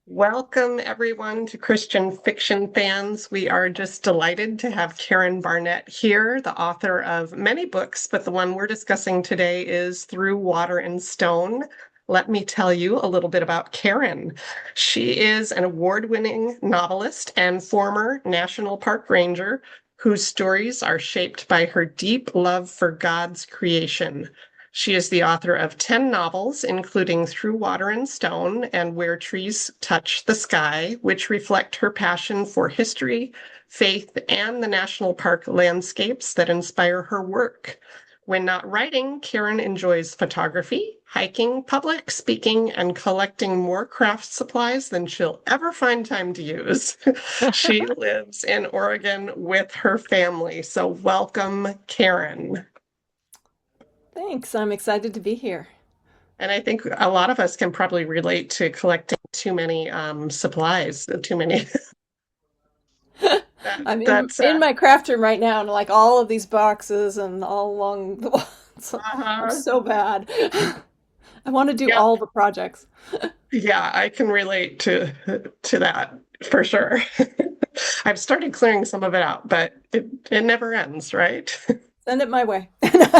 Welcome, everyone, to Christian Fiction Fans. We are just delighted to have Karen Barnett here, the author of many books, but the one we're discussing today is Through Water and Stone. Let me tell you a little bit about Karen. She is an award-winning novelist and former National Park Ranger whose stories are shaped by her deep love for God's creation. She is the author of 10 novels, including Through Water and Stone and Where Trees Touch the Sky, which reflect her passion for history, faith, and the national park landscapes that inspire her work. When not writing, Karen enjoys photography, hiking, public speaking, and collecting more craft supplies than she'll ever find time to use. She lives in Oregon with her family. So, welcome, Karen. Thanks. I'm excited to be here. And I think a lot of us can probably relate to collecting too many supplies, too many. that, I'm in that's in my craft room right now, and like all of these boxes and all along the walls. I'm uh, so bad. I want to do yeah, all the projects. yeah, I can relate to that for sure. I've started clearing some of it out, but it never ends, right? Send it my way.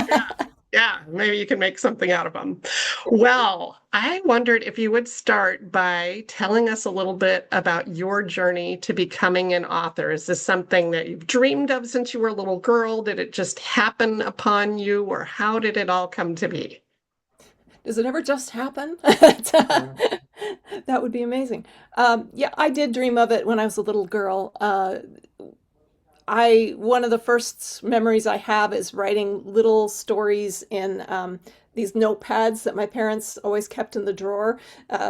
Yeah, yeah, maybe you can make something out of them. Well, I wondered if you would start by telling us a little bit about your journey to becoming an author. Is this something that you've dreamed of since you were a little girl? Did it just happen upon you, or how did it all come to be? Does it ever just happen? That would be amazing. Yeah, I did dream of it when I was a little girl. I one of the first memories I have is writing little stories in these notepads that my parents always kept in the drawer,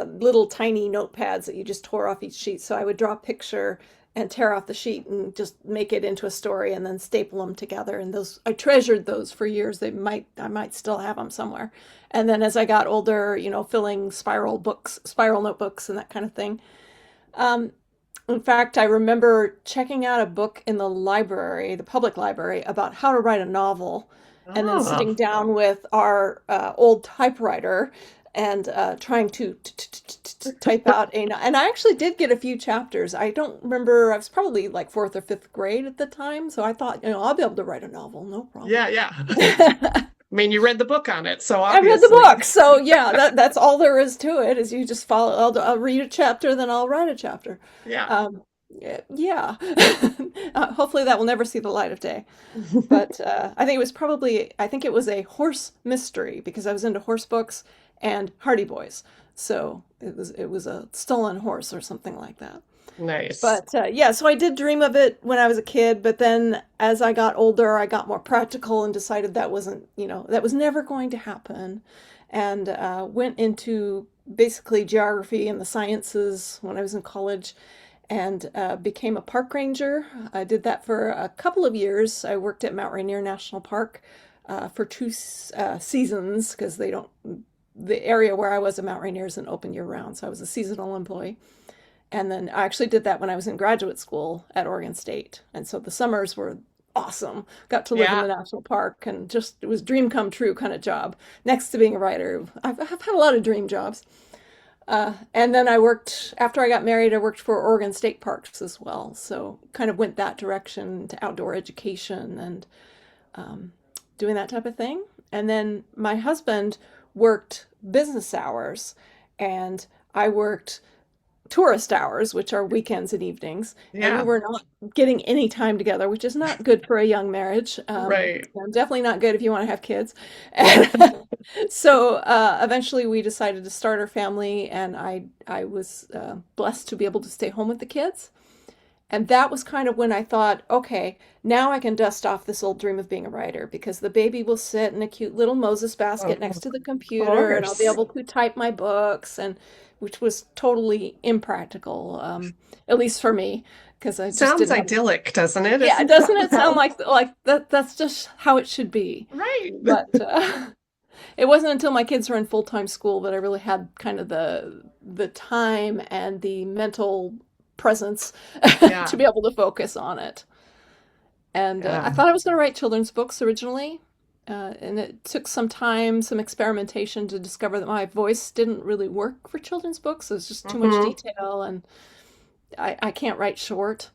little tiny notepads that you just tore off each sheet. So I would draw a picture and tear off the sheet and just make it into a story and then staple them together. And those I treasured those for years. I might still have them somewhere. And then as I got older, filling spiral notebooks, and that kind of thing. Um, in fact, I remember checking out a book in the library, the public library, about how to write a novel, and then Oh, sitting down with our old typewriter and trying to type out and I actually did get a few chapters. I don't remember, I was probably like fourth or fifth grade at the time, so I thought, I'll be able to write a novel, no problem. yeah, yeah. I mean, you read the book on it, so I read the obviously. book, so yeah, that's all there is to it. Is you just follow. I'll read a chapter, then I'll write a chapter. Yeah. Yeah. Hopefully that will never see the light of day. But I think it was a horse mystery because I was into horse books and Hardy Boys. So it was a stolen horse or something like that. Nice. But yeah, so I did dream of it when I was a kid, but then as I got older, I got more practical and decided that wasn't, that was never going to happen. And went into basically geography and the sciences when I was in college and became a park ranger. I did that for a couple of years. I worked at Mount Rainier National Park for two seasons because the area where I was at Mount Rainier isn't open year round, so I was a seasonal employee. And then I actually did that when I was in graduate school at Oregon State. And so the summers were awesome. Got to live in Yeah. the national park and just it was dream come true kind of job. Next to being a writer, I've had a lot of dream jobs. And then after I got married, I worked for Oregon State Parks as well. So kind of went that direction to outdoor education and doing that type of thing. And then my husband worked business hours and I worked tourist hours, which are weekends and evenings, and we Yeah. were not getting any time together, which is not good for a young marriage. Right. Definitely not good if you want to have kids. And so eventually, we decided to start our family, and I was blessed to be able to stay home with the kids. And that was kind of when I thought, okay, now I can dust off this old dream of being a writer because the baby will sit in a cute little Moses basket Of next to the computer and I'll be course. able to type my books and which was totally impractical, at least for me, because I just Sounds didn't have. idyllic, doesn't it? Yeah, Isn't doesn't that it sound how? like that's just how it should be? Right. But it wasn't until my kids were in full-time school that I really had kind of the time and the mental presence to Yeah. be able to focus on it. And I Yeah. thought I was going to write children's books originally, And it took some time, some experimentation to discover that my voice didn't really work for children's books. It was just too much Hmm. detail, and I can't write short.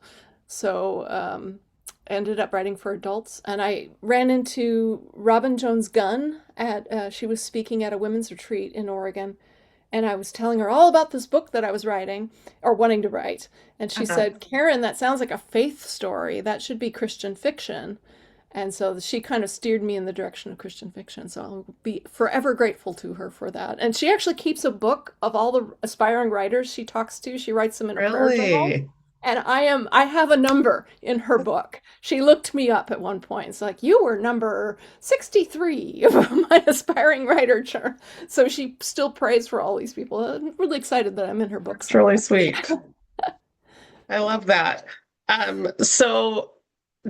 So I ended up writing for adults. And I ran into Robin Jones Gunn she was speaking at a women's retreat in Oregon. And I was telling her all about this book that I was writing or wanting to write. And she Uh-huh. said, Karen, that sounds like a faith story. That should be Christian fiction. And so she kind of steered me in the direction of Christian fiction. So I'll be forever grateful to her for that. And she actually keeps a book of all the aspiring writers she talks to. She writes them in a prayer journal. Really? And I have a number in her book. She looked me up at one point. It's like, you were number 63 of my aspiring writer chart. So she still prays for all these people. I'm really excited that I'm in her book It's really somewhere. sweet. I love that. So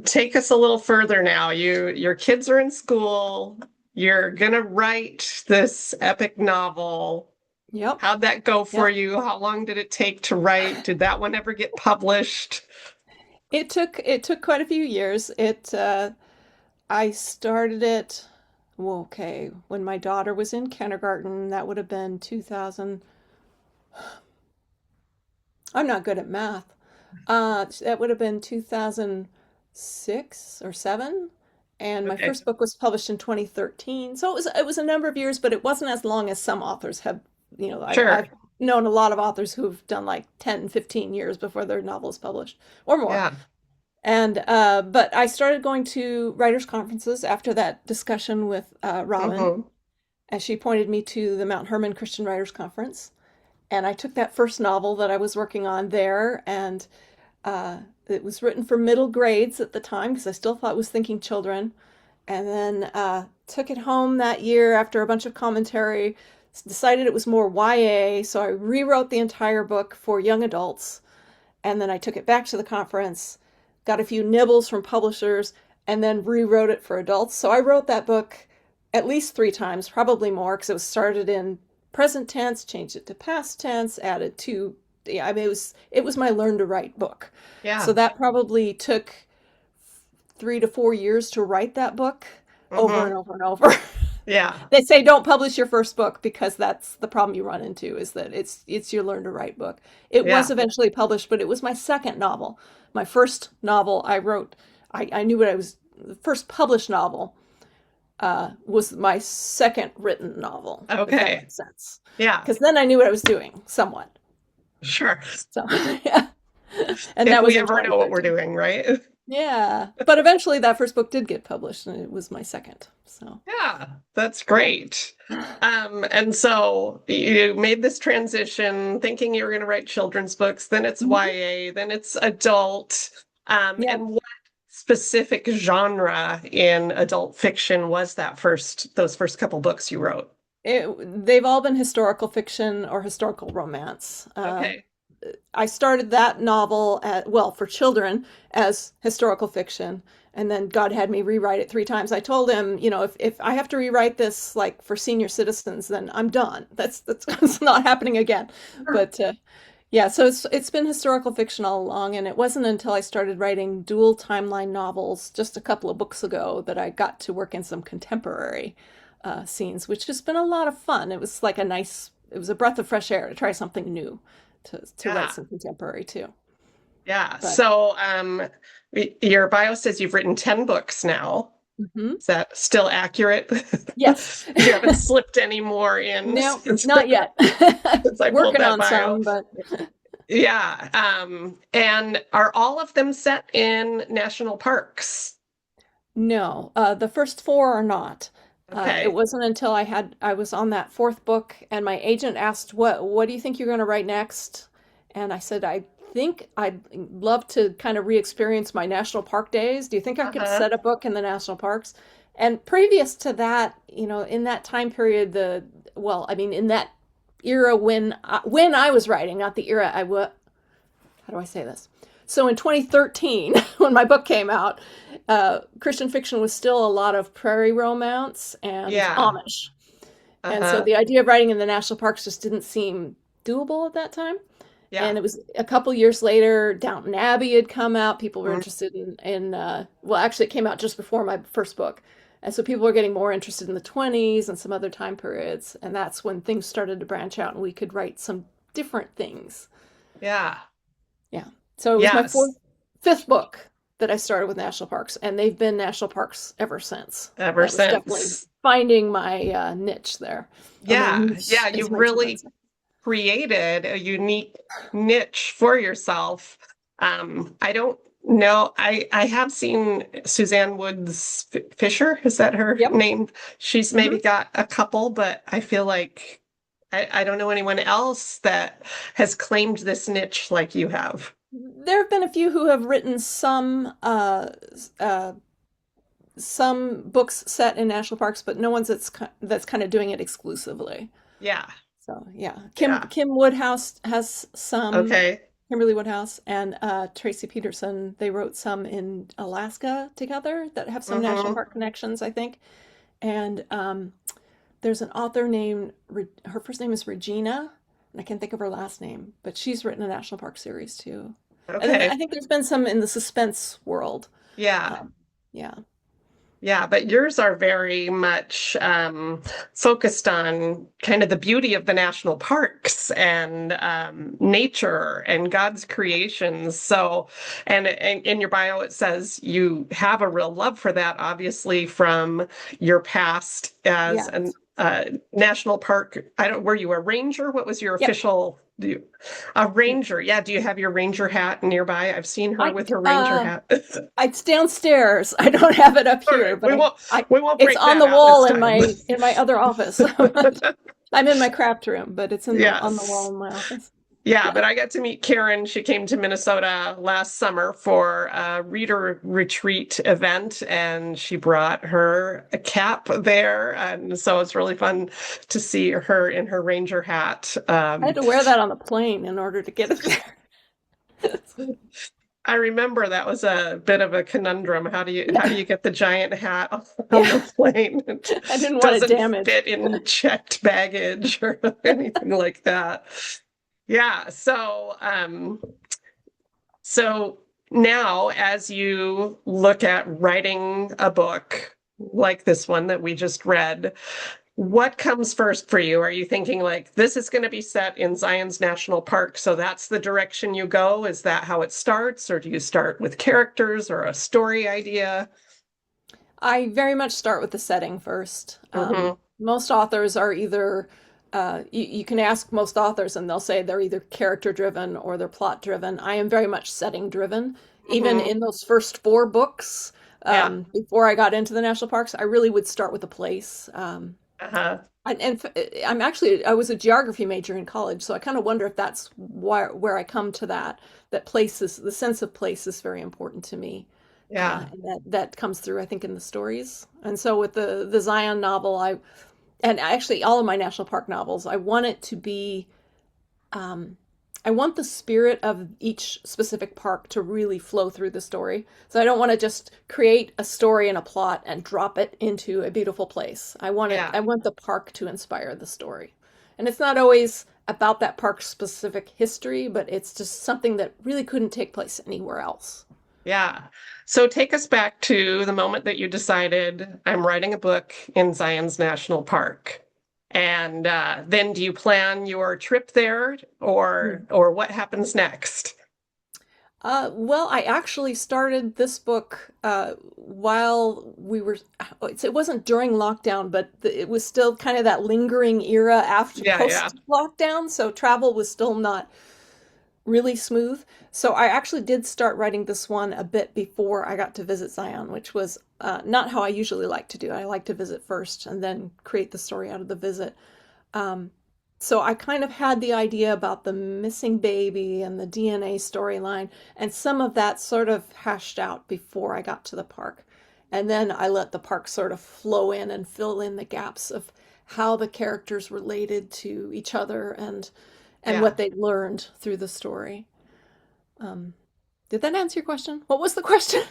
take us a little further now. Your kids are in school. You're gonna write this epic novel. Yep. How'd that go for Yep. you? How long did it take to write? Did that one ever get published? It took quite a few years. It I started it, well, okay, when my daughter was in kindergarten. That would have been 2000. I'm not good at math. That would have been 2006 or 7. And my Okay, first book was published in 2013. So it was a number of years, but it wasn't as long as some authors have. sure. I've known a lot of authors who've done like 10, 15 years before their novel is published or more. Yeah. And but I started going to writers' conferences after that discussion with Robin, Hmm. and she pointed me to the Mount Hermon Christian Writers Conference. And I took that first novel that I was working on there, and it was written for middle grades at the time because I still thought it was thinking children. And then took it home that year after a bunch of commentary, decided it was more YA, so I rewrote the entire book for young adults. And then I took it back to the conference, got a few nibbles from publishers, and then rewrote it for adults. So I wrote that book at least 3 times, probably more, because it was started in present tense, changed it to past tense, added to, yeah, I mean, it was my learn to write book. So Yeah. that probably took 3 to 4 years to write that book over and Hmm. over and over. Yeah. They say don't publish your first book because that's the problem you run into, is that it's your learn to write book. It was Yeah. eventually published, but it was my second novel. My first novel I wrote, I knew what I was. The first published novel was my second written novel, if that Okay. makes sense. Yeah. Because then I knew what I was doing somewhat. Sure. So yeah, and If that was we in ever know what we're 2013. doing, right? Yeah, but eventually that first book did get published, and it was my second. So Yeah, that's great. And so you made this transition thinking you were going to write children's books, then it's mhm. YA, then it's adult. Yeah. And what specific genre in adult fiction was those first couple books you wrote? They've all been historical fiction or historical romance. Okay. I started that novel well, for children, as historical fiction, and then God had me rewrite it 3 times. I told him, if I have to rewrite this like for senior citizens, then I'm done. That's it's not happening again. Sure. But yeah, so it's been historical fiction all along, and it wasn't until I started writing dual timeline novels just a couple of books ago that I got to work in some contemporary scenes, which has been a lot of fun. It was a breath of fresh air to try something new, to write Yeah. some contemporary too. Yeah. But So your bio says you've written 10 books now. mhm. Is that still accurate? Yes. You haven't slipped any more in No, since, not yet. since I pulled Working that on bio. some, but Yeah. And are all of them set in national parks? no. The first 4 are not. It Okay. wasn't until I was on that fourth book, and my agent asked, "What do you think you're going to write next?" And I said, "I think I'd love to kind of re-experience my national park days. Do you think I could Uh-huh. set a book in the national parks?" And previous to that, in that time period, I mean, in that era when I was writing, not the era I was. How do I say this? So in 2013, when my book came out, Christian fiction was still a lot of prairie romance and Yeah. Amish. And so Uh-huh. the idea of writing in the national parks just didn't seem doable at that time. Yeah. And it was a couple years later, Downton Abbey had come out. People were Mm. interested well, actually, it came out just before my first book. And so people were getting more interested in the 20s and some other time periods. And that's when things started to branch out and we could write some different things. Yeah. Yeah. So it was my Yes. fifth book that I started with national parks, and they've been national parks ever since. Ever That was definitely since. finding my niche there, or my Yeah. niche, Yeah. You as my children really say. created a unique niche for yourself. I don't know. I have seen Suzanne Woods Fisher. Is that her Yep. name? She's maybe Hmm. got a couple, but I feel like I don't know anyone else that has claimed this niche like you have. There have been a few who have written uh, some books set in national parks, but no one's that's kind of doing it exclusively. Yeah. So yeah, Yeah. Kim Woodhouse has some, Okay. Kimberly Woodhouse and Tracy Peterson. They wrote some in Alaska together that have some national Hmm. park connections, I think. And there's an author named her first name is Regina, and I can't think of her last name, but she's written a national park series too. And then I Okay. think there's been some in the suspense world. Yeah. Um, yeah, Yeah, but yours are very much focused on kind of the beauty of the national parks and nature and God's creations. So, and in your bio, it says you have a real love for that, obviously, from your past as yeah, an national park. I don't, were you a ranger? What was your yep. official? A ranger. Yeah. Do you have your ranger hat nearby? I've seen her I with her ranger hat. It's downstairs. I don't have it up All here, right, but I we won't it's break on that the out this wall time. in my other office. I'm in my craft room, but it's in the on the wall Yes. in my office. Yeah, Yeah. but I got to meet Karen. She came to Minnesota last summer for a reader retreat event, and she brought her a cap there. And so it's really fun to see her in her ranger hat. I had to wear that on the plane in order to get it there. I remember that was a bit of a conundrum. How do Yeah. you get the giant hat on the Yeah. plane? It I didn't want it doesn't damaged. fit in checked baggage or anything like that. Yeah, so now as you look at writing a book like this one that we just read, what comes first for you? Are you thinking like this is going to be set in Zion's National Park, so that's the direction you go? Is that how it starts, or do you start with characters or a story idea? I very much start with the setting first. Hmm. Most authors are either, you can ask most authors and they'll say they're either character driven or they're plot driven. I am very much setting driven. Even Hmm. in those first four books, Yeah. before I got into the national parks, I really would start with a place. Uh-huh. I was a geography major in college, so I kind of wonder if that's where I come to that places, the sense of place is very important to me. Yeah. And that comes through, I think, in the stories. And so with the Zion novel, and actually all of my national park novels, I want it to be, um, I want the spirit of each specific park to really flow through the story. So I don't want to just create a story and a plot and drop it into a beautiful place. Yeah. I want the park to inspire the story. And it's not always about that park's specific history, but it's just something that really couldn't take place anywhere else. Yeah. So take us back to the moment that you decided I'm writing a book in Zion's National Park. And then do you plan your trip there or what happens next? Well, I actually started this book while it wasn't during lockdown, but it was still kind of that lingering era after Yeah, yeah. post lockdown. So travel was still not really smooth. So I actually did start writing this one a bit before I got to visit Zion, which was not how I usually like to do. I like to visit first and then create the story out of the visit. Um, so I kind of had the idea about the missing baby and the DNA storyline, and some of that sort of hashed out before I got to the park. And then I let the park sort of flow in and fill in the gaps of how the characters related to each other and Yeah. what they learned through the story. Um, did that answer your question? What was the question?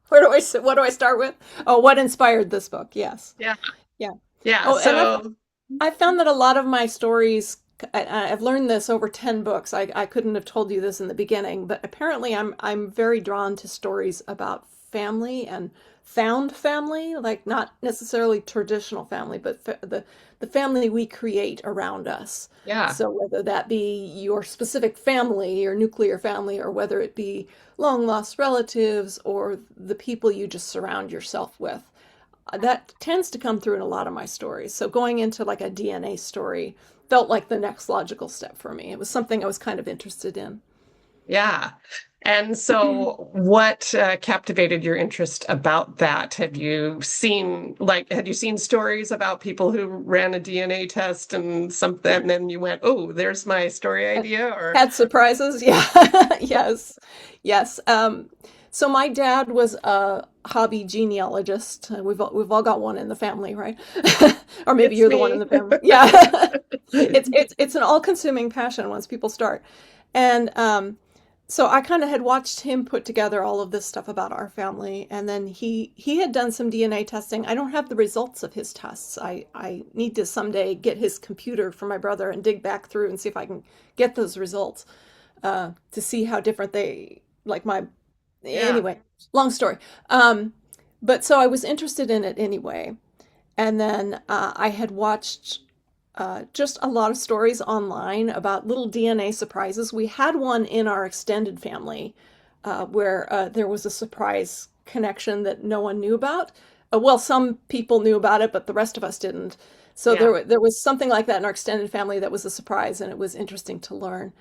What do I start with? Oh, what inspired this book? Yes. Yeah. Yeah. Yeah. Oh, and So I found that a lot of my stories, I've learned this over 10 books. I couldn't have told you this in the beginning, but apparently I'm very drawn to stories about family and found family, like not necessarily traditional family, but the family we create around us. Yeah. So whether that be your specific family, your nuclear family, or whether it be long lost relatives or the people you just surround yourself with, that tends to come through in a lot of my stories. So going into like a DNA story felt like the next logical step for me. It was something I was kind of interested in. Yeah. And so what captivated your interest about that? Had you seen stories about people who ran a DNA test and something, and then you went, oh, there's my story And idea? Or, had surprises? Yeah. Yes. Yes. So my dad was a hobby genealogist. We've all got one in the family, right? Or maybe it's you're the one in me. the family. Yeah. It's an all-consuming passion once people start. And so I kind of had watched him put together all of this stuff about our family, and then he had done some DNA testing. I don't have the results of his tests. I need to someday get his computer for my brother and dig back through and see if I can get those results to see how different they like my Yeah. anyway. Long story. Um, but so I was interested in it anyway, and then I had watched just a lot of stories online about little DNA surprises. We had one in our extended family where there was a surprise connection that no one knew about. Well, some people knew about it, but the rest of us didn't. So Yeah. there was something like that in our extended family that was a surprise, and it was interesting to learn.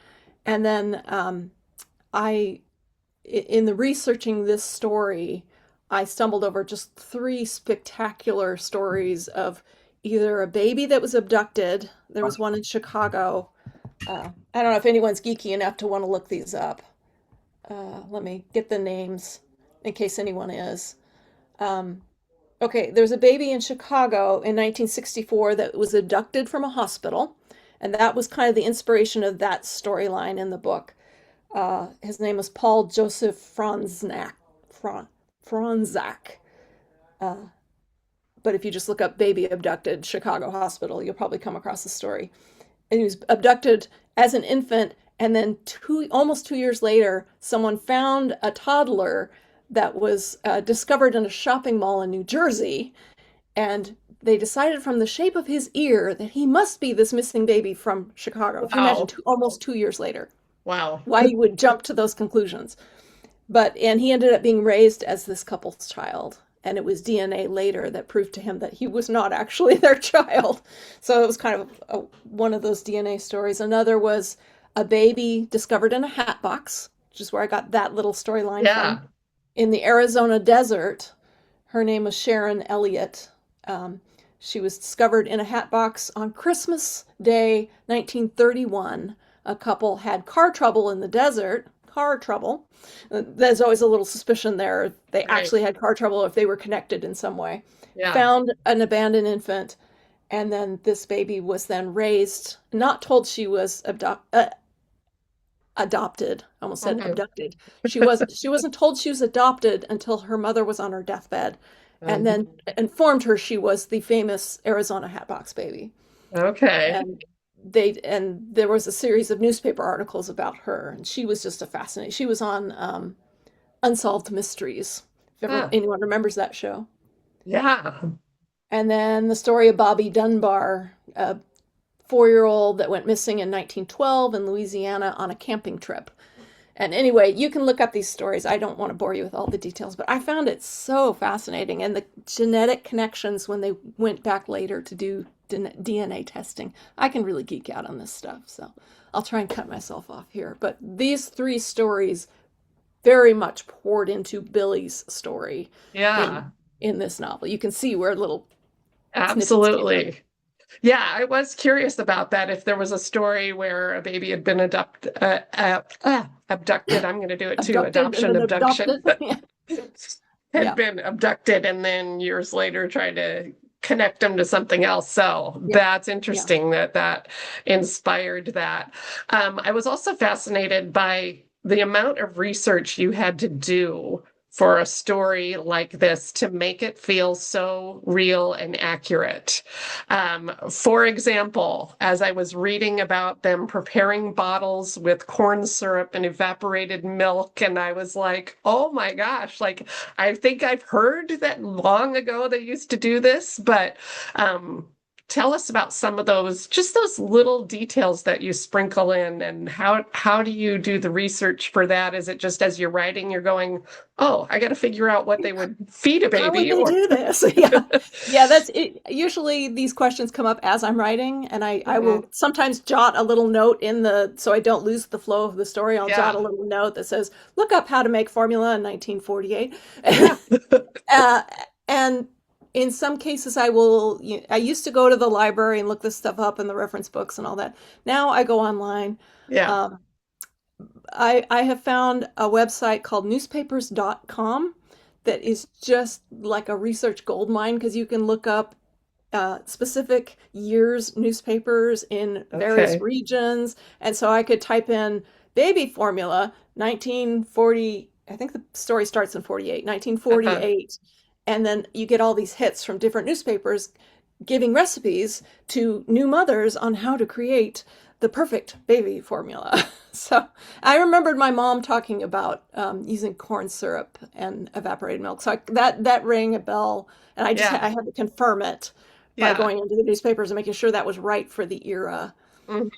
And then I in the researching this story, I stumbled over just three spectacular stories of either a baby that was abducted. There was one in Chicago. I don't know if anyone's geeky enough to want to look these up. Let me get the names in case anyone is. Um, okay, there's a baby in Chicago in 1964 that was abducted from a hospital, and that was kind of the inspiration of that storyline in the book. His name was Paul Joseph Franzak. Uh, but if you just look up baby abducted Chicago hospital, you'll probably come across the story. And he was abducted as an infant, and then almost 2 years later, someone found a toddler that was discovered in a shopping mall in New Jersey, and they decided from the shape of his ear that he must be this missing baby from Chicago. If you imagine Wow. almost 2 years later, Wow. why you would jump to those conclusions. And he ended up being raised as this couple's child. And it was DNA later that proved to him that he was not actually their child. So it was kind of one of those DNA stories. Another was a baby discovered in a hat box, which is where I got that little storyline from. Yeah. In the Arizona desert, her name was Sharon Elliott. Um, she was discovered in a hat box on Christmas Day, 1931. A couple had car trouble in the desert, car trouble. There's always a little suspicion there. They Right. actually had car trouble if they were connected in some way. Yeah. Found an abandoned infant, and then this baby was then raised, not told she was adopted. I almost said Okay. abducted. She wasn't told she was adopted until her mother was on her deathbed, and Um, then informed her she was the famous Arizona Hatbox Baby. okay. And there was a series of newspaper articles about her, and she was just a fascinating. She was on Unsolved Mysteries. If ever Huh. anyone remembers that show. Yeah. And then the story of Bobby Dunbar, a 4-year-old that went missing in 1912 in Louisiana on a camping trip. And anyway, you can look up these stories. I don't want to bore you with all the details, but I found it so fascinating. And the genetic connections when they went back later to do DNA testing. I can really geek out on this stuff, so I'll try and cut myself off here. But these three stories very much poured into Billy's story in Yeah. in this novel. You can see where little snippets came from. Absolutely. Yeah, I was curious about that. If there was a story where a baby had been abducted, I'm going to do it too, Abducted and adoption, then abduction, adopted. Yeah. had Yeah. been abducted and then years later tried to connect them to something else. So Yeah. that's Yeah. interesting that that inspired that. I was also fascinated by the amount of research you had to do for a story like this to make it feel so real and accurate. For example, as I was reading about them preparing bottles with corn syrup and evaporated milk, and I was like, oh my gosh, like I think I've heard that long ago they used to do this, but tell us about some of those, just those little details that you sprinkle in, and how do you do the research for that? Is it just as you're writing, you're going, oh, I got to figure out what they would feed a How would baby, they or do this? Yeah. Yeah, that's it. Usually these questions come up as I'm writing, and I Mhm. will sometimes jot a little note so I don't lose the flow of the story. I'll jot a Yeah, little note that says, look up how to make formula in 1948. yeah, uh, and in some cases, I used to go to the library and look this stuff up in the reference books and all that. Now I go online. yeah. Um, I have found a website called newspapers.com that is just like a research gold mine because you can look up specific years newspapers in various Okay. regions. And so I could type in baby formula 1940. I think the story starts in 48, Uh-huh. 1948. And then you get all these hits from different newspapers giving recipes to new mothers on how to create the perfect baby formula. So I remembered my mom talking about using corn syrup and evaporated milk. So that rang a bell, and I Yeah, had to confirm it by yeah. going into the newspapers and making sure that was right for the era. Mhm.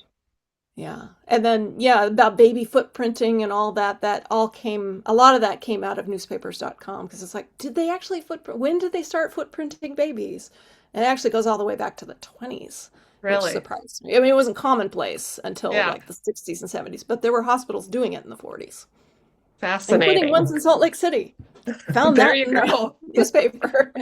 Yeah. And then, yeah, about baby footprinting and all that, a lot of that came out of newspapers.com because it's like, did they actually when did they start footprinting babies? And it actually goes all the way back to the 20s, which Really? surprised me. I mean, it wasn't commonplace until Yeah, like the 60s and 70s, but there were hospitals doing it in the 40s, including ones fascinating. in Salt Lake City. Found There that you in the go. newspaper.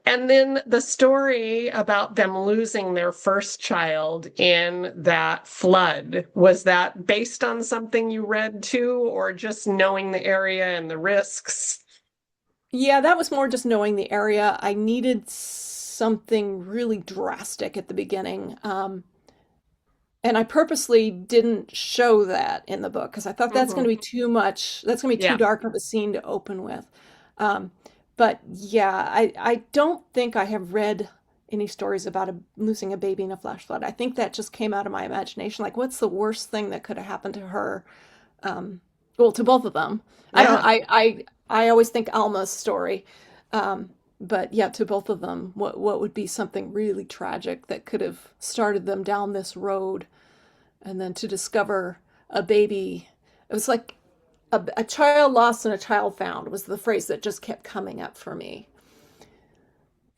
And then the story about them losing their first child in that flood, was that based on something you read too, or just knowing the area and the risks? Yeah, that was more just knowing the area. I needed something really drastic at the beginning. And I purposely didn't show that in the book because I thought that's going Hmm. to be too much. That's going to be too Yeah. dark of a scene to open with. Um, but yeah, I don't think I have read any stories about losing a baby in a flash flood. I think that just came out of my imagination. Like, what's the worst thing that could have happened to her? Well, to both of them. I don't. Yeah. I always think Alma's story, um, but yeah, to both of them, what would be something really tragic that could have started them down this road, and then to discover a baby. It was like a child lost and a child found was the phrase that just kept coming up for me.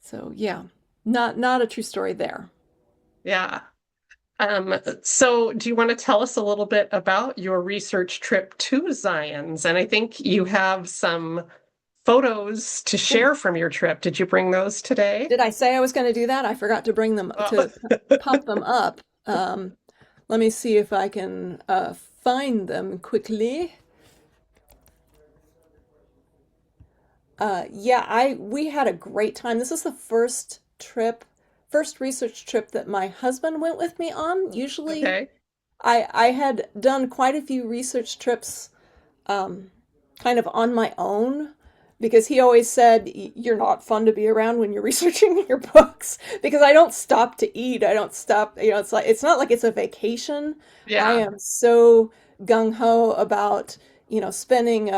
So yeah, not a true story there. Yeah. So do you want to tell us a little bit about your research trip to Zion's? And I think you have some photos to Oh, share from your trip. Did you bring those today? did I say I was going to do that? I forgot to bring them Oh. to pop them up. Let me see if I can find them quickly. Yeah, I we had a great time. This is the first research trip that my husband went with me on. Usually, Okay. I had done quite a few research trips um, kind of on my own because he always said you're not fun to be around when you're researching your books because I don't stop to eat. I don't stop, it's not like it's a vacation. I Yeah. am so gung ho about, spending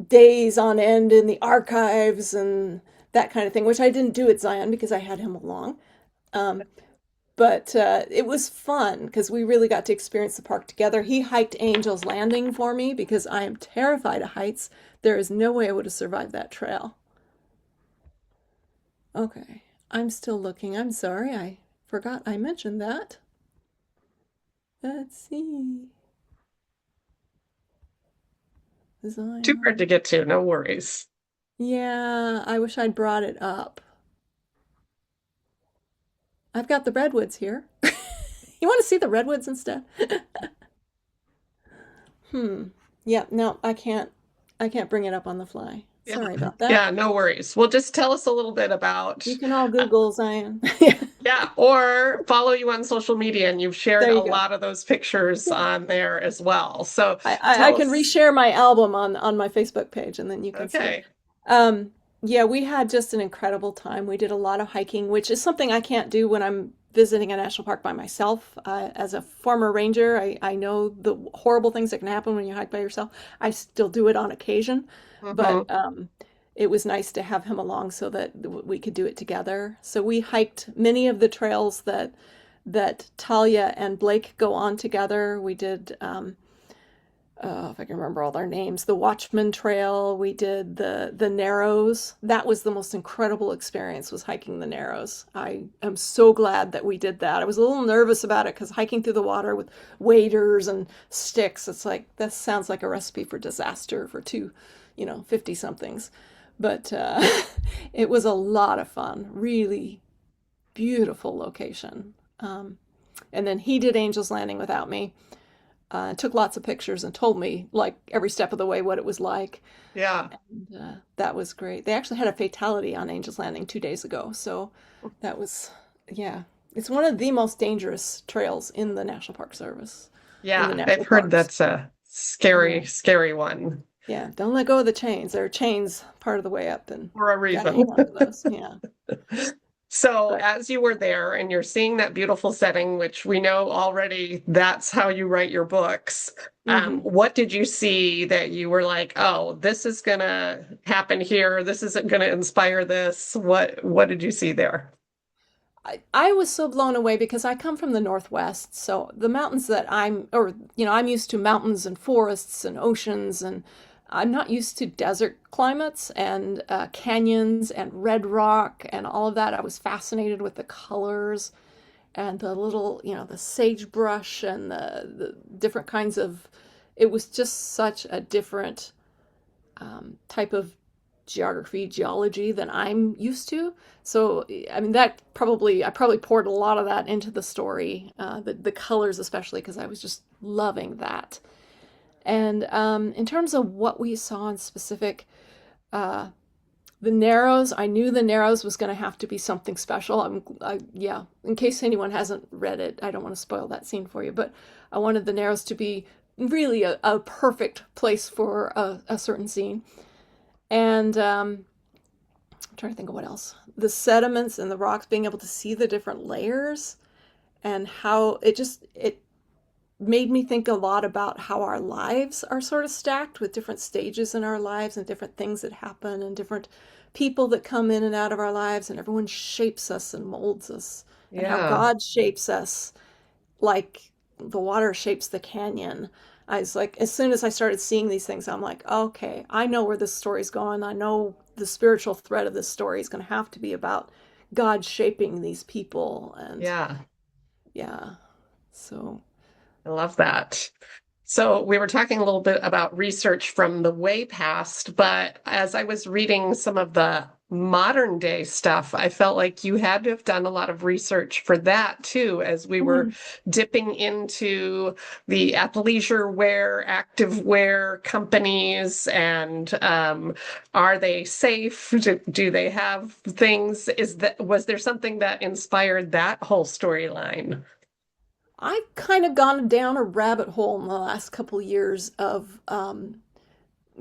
days on end in the archives and that kind of thing, which I didn't do at Zion because I had him along. Um, but it was fun because we really got to experience the park together. He hiked Angel's Landing for me because I am terrified of heights. There is no way I would have survived that trail. Okay, I'm still looking. I'm sorry, I forgot I mentioned that. Let's see. Too hard to Zion. get to, no worries. Yeah, I wish I'd brought it up. I've got the redwoods here. You want to see the redwoods instead? Hmm. Yeah, no, I can't. I can't bring it up on the fly. Yeah. Sorry about that. Yeah, no worries. Well, just tell us a little bit You about can all uh, Google Zion. Yeah. Yeah, or follow you on social media, and you've shared There a you go. lot of those pictures Yeah. on there as well. So I tell can us, reshare my album on my Facebook page and then you can see it. okay. Um, yeah, we had just an incredible time. We did a lot of hiking, which is something I can't do when I'm visiting a national park by myself. As a former ranger, I know the horrible things that can happen when you hike by yourself. I still do it on occasion, but Hmm. it was nice to have him along so that we could do it together. So we hiked many of the trails that Talia and Blake go on together. We did if I can remember all their names, the Watchman Trail. We did the Narrows. That was the most incredible experience, was hiking the Narrows. I am so glad that we did that. I was a little nervous about it because hiking through the water with waders and sticks, it's like that sounds like a recipe for disaster for two, 50 somethings. But it was a lot of fun. Really beautiful location. And then he did Angel's Landing without me, took lots of pictures and told me like every step of the way what it was like. Yeah. And, that was great. They actually had a fatality on Angel's Landing 2 days ago, so that was yeah. It's one of the most dangerous trails in the National Park Service, in the Yeah, I've national heard parks. that's a Yeah, scary, scary one yeah. Don't let go of the chains. There are chains part of the way up, and for a gotta reason. hang on to those. Yeah, So, but as you were there and you're seeing that beautiful setting, which we know already that's how you write your books, hmm what did you see that you were like, oh, this is gonna happen here, this isn't gonna inspire this? What did you see there? I was so blown away because I come from the Northwest. So the mountains that I'm used to mountains and forests and oceans, and I'm not used to desert climates and canyons and red rock and all of that. I was fascinated with the colors and the little, the sagebrush and the different kinds of, it was just such a different type of geology than I'm used to. So, I mean, I probably poured a lot of that into the story, the colors especially, because I was just loving that. And in terms of what we saw in specific, uh, the Narrows, I knew the Narrows was going to have to be something special. Yeah, in case anyone hasn't read it, I don't want to spoil that scene for you, but I wanted the Narrows to be really a perfect place for a certain scene. And I'm trying to think of what else. The sediments and the rocks, being able to see the different layers and how it made me think a lot about how our lives are sort of stacked with different stages in our lives and different things that happen and different people that come in and out of our lives, and everyone shapes us and molds us, and how Yeah. God shapes us like the water shapes the canyon. I was like, as soon as I started seeing these things, I'm like, okay, I know where this story's going. I know the spiritual thread of this story is going to have to be about God shaping these people. And Yeah. yeah, so. I love that. So we were talking a little bit about research from the way past, but as I was reading some of the modern day stuff, I felt like you had to have done a lot of research for that too, as we were Mhm. dipping into the athleisure wear, active wear companies, and are they safe? Do they have things? Was there something that inspired that whole storyline? I've kind of gone down a rabbit hole in the last couple of years of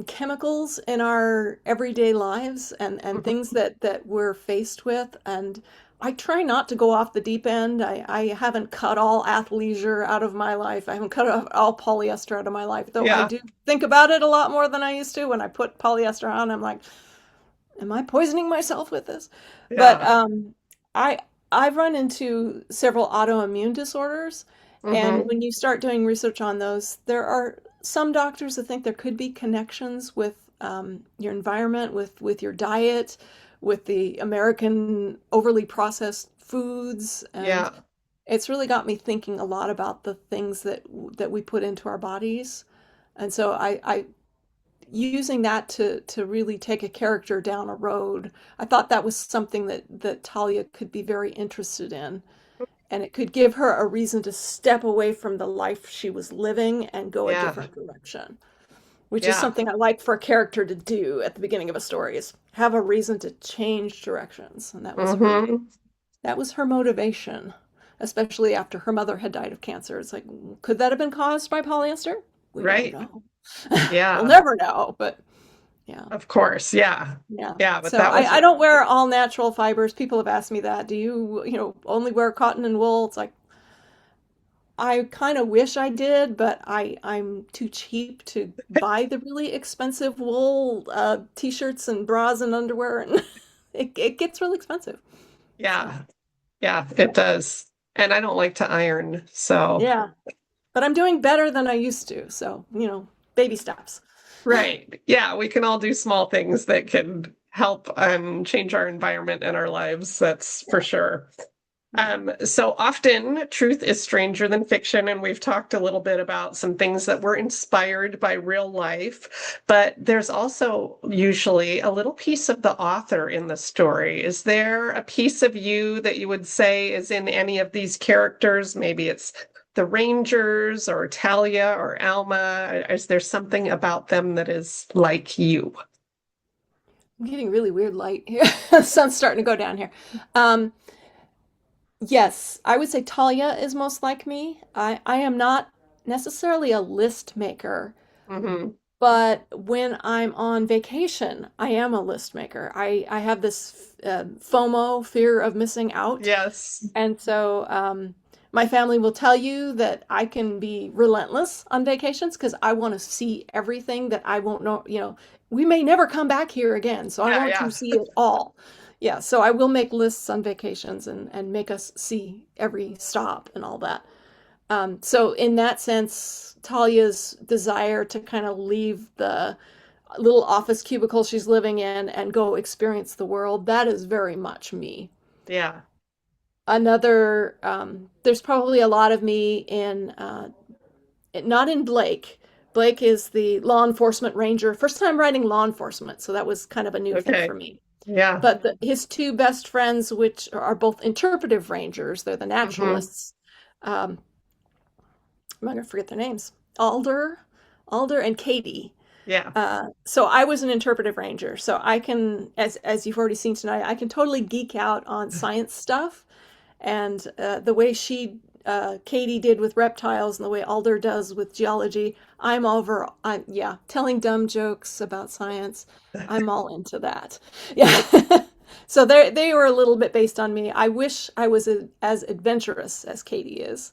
chemicals in our everyday lives and things that we're faced with. And I try not to go off the deep end. I haven't cut all athleisure out of my life. I haven't cut off all polyester out of my life, though I Yeah, do think about it a lot more than I used to. When I put polyester on, I'm like, am I poisoning myself with this? But yeah. I I've run into several autoimmune disorders, and Hmm. when you start doing research on those, there are some doctors that think there could be connections with your environment, with your diet, with the American overly processed foods, and Yeah. it's really got me thinking a lot about the things that we put into our bodies. And so I using that to really take a character down a road. I thought that was something that Talia could be very interested in, and it could give her a reason to step away from the life she was living and go a Yeah. different direction, which is Yeah. something I like for a character to do at the beginning of a story, is have a reason to change directions, and that was her. Hmm. That was her motivation, especially after her mother had died of cancer. It's like, could that have been caused by polyester? We don't Right. know. We'll Yeah, never know, but yeah. of course. Yeah. Yeah. Yeah, but So that was I don't wear all natural fibers. People have asked me that. Do you, only wear cotton and wool? It's like I kind of wish I did, but I'm too cheap to buy the really expensive wool t-shirts and bras and underwear, and it gets really expensive. So yeah. Yeah, it does. And I don't like to iron, so yeah, but I'm doing better than I used to. So baby steps. right. Yeah, we can all do small things that can help change our environment and our lives. That's for sure. Yeah. So often truth is stranger than fiction, and we've talked a little bit about some things that were inspired by real life, but there's also usually a little piece of the author in the story. Is there a piece of you that you would say is in any of these characters? Maybe it's the Rangers or Talia or Alma. Is there something about them that is like you? I'm getting really weird light here. The sun's starting to go down here. Um, yes, I would say Talia is most like me. I am not necessarily a list maker. Hmm. But when I'm on vacation, I am a list maker. I have this FOMO, fear of missing out. Yes. And so my family will tell you that I can be relentless on vacations because I want to see everything that I won't know. We may never come back here again, so I Yeah, want to yeah. see it all. Yeah, so I will make lists on vacations and make us see every stop and all that. So in that sense, Talia's desire to kind of leave the little office cubicle she's living in and go experience the world, that is very much me. Yeah. There's probably a lot of me in, not in Blake. Blake is the law enforcement ranger. First time writing law enforcement, so that was kind of a new thing Okay. for me. Yeah. But his two best friends, which are both interpretive rangers, they're the Hmm. naturalists. Um, I'm going to forget their names. Alder, and Katie. Yeah. So I was an interpretive ranger. So I can, as you've already seen tonight, I can totally geek out on science stuff, and the way Katie did with reptiles, and the way Alder does with geology. Yeah, telling dumb jokes about science. I'm all into that. Yeah. So they were a little bit based on me. I wish I was as adventurous as Katie is.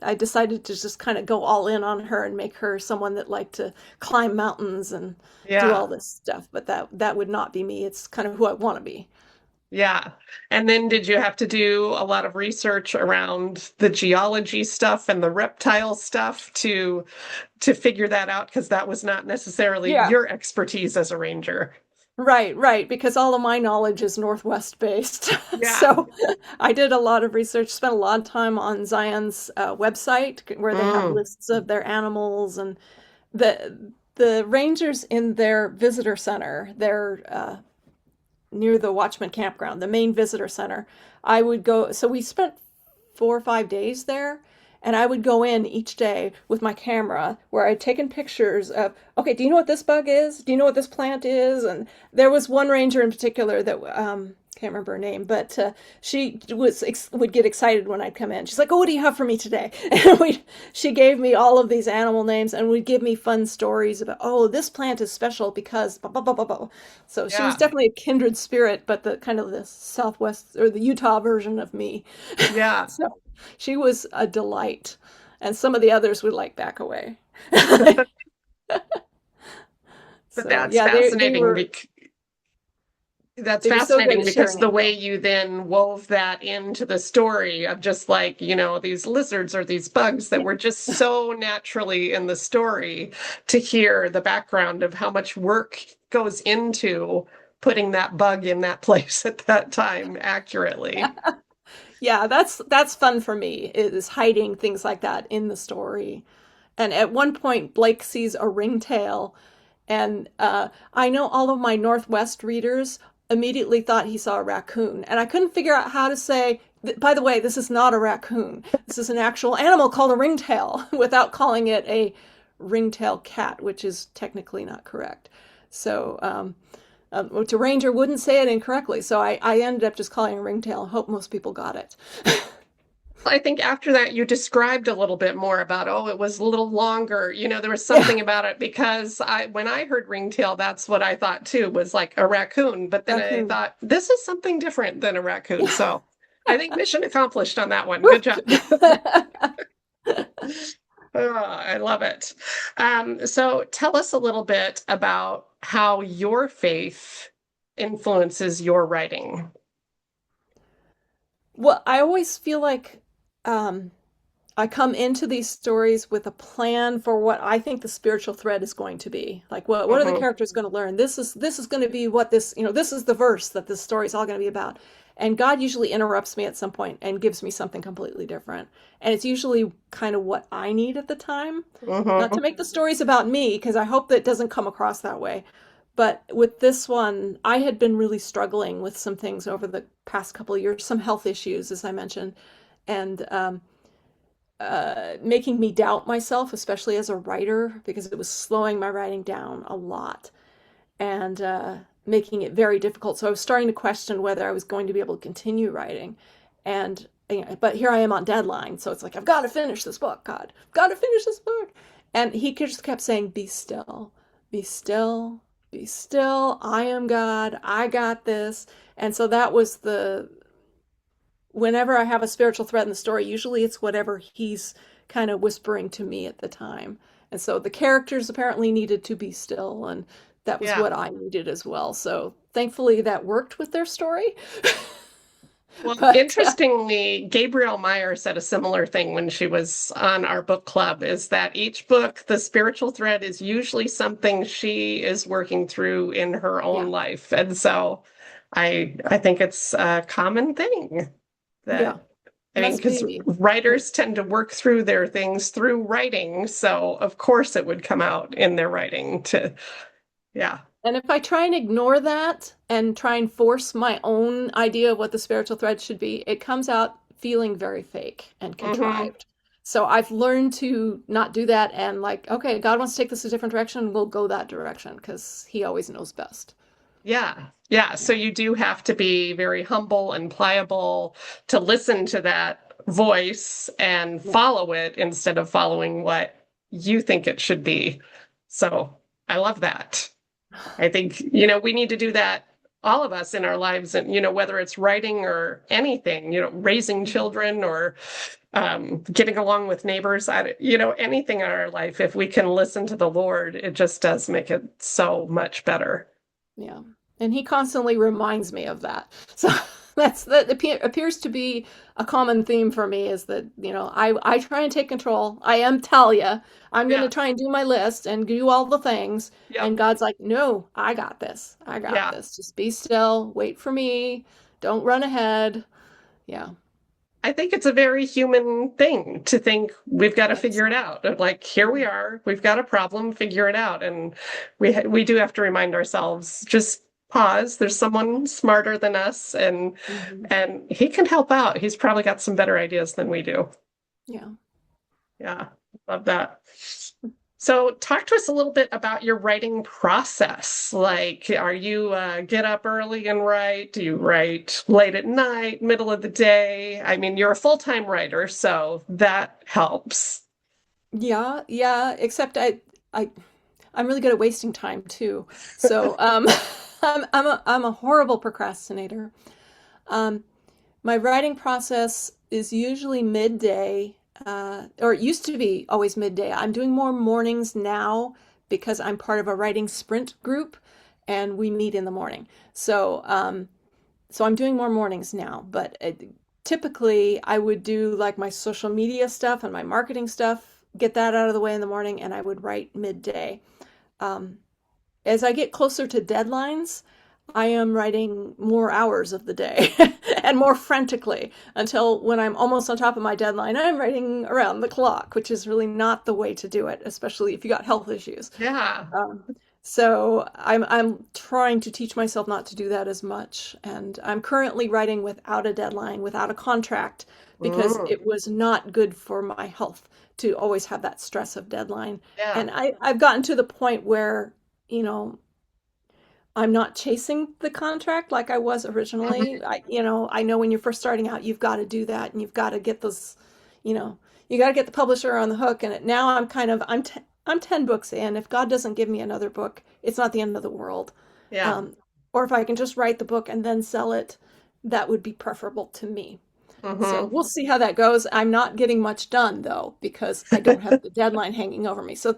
I decided to just kind of go all in on her and make her someone that liked to climb mountains and do all Yeah. this stuff. But that would not be me. It's kind of who I want to be. Yeah. And then did you have to do a lot of research around the geology stuff and the reptile stuff to figure that out? Because that was not necessarily Yeah. your expertise as a ranger. Right, right, because all of my knowledge is Northwest based. Yeah. So I did a lot of research, spent a lot of time on Zion's website where they have Mm. lists of their animals and the rangers in their visitor center, their near the Watchman Campground, the main visitor center. I would go, so we spent 4 or 5 days there, and I would go in each day with my camera where I'd taken pictures of, okay, do you know what this bug is? Do you know what this plant is? And there was one ranger in particular that can't remember her name, but she would get excited when I'd come in. She's like, "Oh, what do you have for me today?" And she gave me all of these animal names and would give me fun stories about, "Oh, this plant is special because blah blah blah blah blah." So she was Yeah. definitely a kindred spirit, but the kind of the Southwest or the Utah version of me. Yeah. So she was a delight, and some of the others would like back away. But So yeah, that's they were so good fascinating at because sharing the way info. you then wove that into the story of just like, these lizards or these bugs that were just so naturally in the story to hear the background of how much work goes into putting that bug in that place at that time accurately. Yeah, that's fun for me, is hiding things like that in the story. And at one point, Blake sees a ringtail, and I know all of my Northwest readers immediately thought he saw a raccoon, and I couldn't figure out how to say, by the way, this is not a raccoon. This is an actual animal called a ringtail, without calling it a ringtail cat, which is technically not correct. So which a ranger wouldn't say it incorrectly. So I ended up just calling it ringtail. I hope most people got it. I think after that, you described a little bit more about, oh, it was a little longer. There was Yeah, something about it because when I heard ringtail, that's what I thought too, was like a raccoon. But then I raccoon. thought, this is something different than a raccoon. Yeah. So I think mission accomplished on that one. Good Whoop. job. Oh, I love it. So tell us a little bit about how your faith influences your writing. Well, I always feel like um, I come into these stories with a plan for what I think the spiritual thread is going to be. Like what are the Hmm. characters going to learn? This is going to be what this is the verse that this story is all going to be about. And God usually interrupts me at some point and gives me something completely different. And it's usually kind of what I need at the time. Not to Hmm. make the stories about me, because I hope that it doesn't come across that way. But with this one, I had been really struggling with some things over the past couple of years, some health issues, as I mentioned, and making me doubt myself, especially as a writer, because it was slowing my writing down a lot and making it very difficult. So I was starting to question whether I was going to be able to continue writing. And but here I am on deadline, so it's like I've got to finish this book. God, I've got to finish this book. And he just kept saying, "Be still, be still, be still. I am God. I got this." And so that was the whenever I have a spiritual thread in the story, usually it's whatever he's kind of whispering to me at the time. And so the characters apparently needed to be still, and that was Yeah. what I needed as well. So thankfully that worked with their story. Well, But interestingly, Gabrielle Meyer said a similar thing when she was on our book club, is that each book, the spiritual thread is usually something she is working through in her own yeah, life. And so I think it's a common thing yeah, that must because be. Yeah. writers tend to work through their things through writing, so of course it would come out in their writing to, yeah. And if I try and ignore that and try and force my own idea of what the spiritual thread should be, it comes out feeling very fake and Hmm. contrived. So I've learned to not do that and like, okay, God wants to take this a different direction, we'll go that direction because he always knows best. Yeah. Yeah. So Yeah. you do have to be very humble and pliable to listen to that voice and Yeah. follow it instead of following what you think it should be. So I love that. I think, we need to do that, all of us in our lives, and, whether it's writing or anything, raising Mhm. children or getting along with neighbors, anything in our life, if we can listen to the Lord, it just does make it so much better. Yeah. And he constantly reminds me of that. So appears to be a common theme for me is that, I try and take control. I am Talia. I'm going to Yeah. try and do my list and do all the things. And Yep. God's like, "No, I got this. I got Yeah. this. Just be still, wait for me. Don't run ahead." Yeah. I think it's a very human thing to think we've got to I think figure it so. out. Like, here we Yeah. are, we've got a problem, figure it out. And we do have to remind ourselves, just pause. There's someone smarter than us, and Hmm. he can help out. He's probably got some better ideas than we do. Yeah. Yeah, love that. So, talk to us a little bit about your writing process. Like, are you get up early and write? Do you write late at night, middle of the day? I mean, you're a full-time writer, so that helps. Yeah, yeah, except I I'm really good at wasting time too. So, I'm a horrible procrastinator. Um, my writing process is usually midday, or it used to be always midday. I'm doing more mornings now because I'm part of a writing sprint group, and we meet in the morning. So I'm doing more mornings now. But typically, I would do like my social media stuff and my marketing stuff, get that out of the way in the morning, and I would write midday. Um, as I get closer to deadlines, I am writing more hours of the day and more frantically until when I'm almost on top of my deadline, I'm writing around the clock, which is really not the way to do it, especially if you got health issues. Yeah. Um, so I'm trying to teach myself not to do that as much, and I'm currently writing without a deadline, without a contract, because Mm, it was not good for my health to always have that stress of deadline. yeah. And I've gotten to the point where, you know, I'm not chasing the contract like I was originally. I know when you're first starting out, you've got to do that, and you've got to get those, you know, you got to get the publisher on the hook. And now I'm 10 books in. If God doesn't give me another book, it's not the end of the world. Yeah. Um, or if I can just write the book and then sell it, that would be preferable to me. So Hmm. we'll see how that goes. I'm not getting much done though because I don't have the deadline hanging over me. So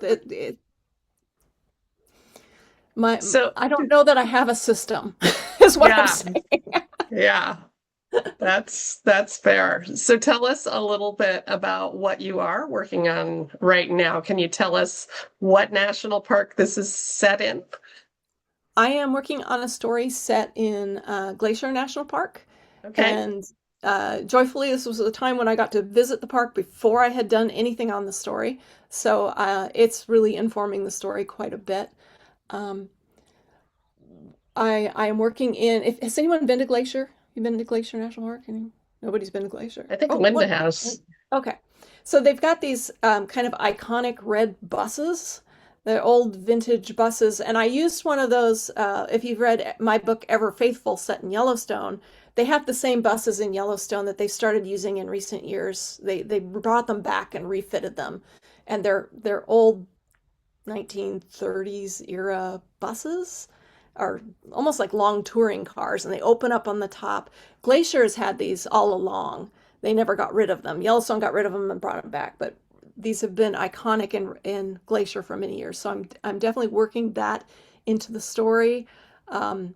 my So, I don't know that I have a system, is what I'm yeah, saying. yeah, that's fair. So tell us a little bit about what you are working on right now. Can you tell us what national park this is set in? I am working on a story set in Glacier National Park, Okay. and joyfully, this was the time when I got to visit the park before I had done anything on the story. So it's really informing the story quite a bit. Um, I am working in. If has anyone been to Glacier? You been to Glacier National Park? Nobody's been to Glacier. I think Oh, Linda one. has. Okay. So they've got these kind of iconic red buses. They're old vintage buses, and I used one of those. If you've read my book Ever Faithful, set in Yellowstone, they have the same buses in Yellowstone that they started using in recent years. They brought them back and refitted them, and they're old 1930s era buses are almost like long touring cars, and they open up on the top. Glacier's had these all along. They never got rid of them. Yellowstone got rid of them and brought them back, but these have been iconic in Glacier for many years. So I'm definitely working that into the story. Um,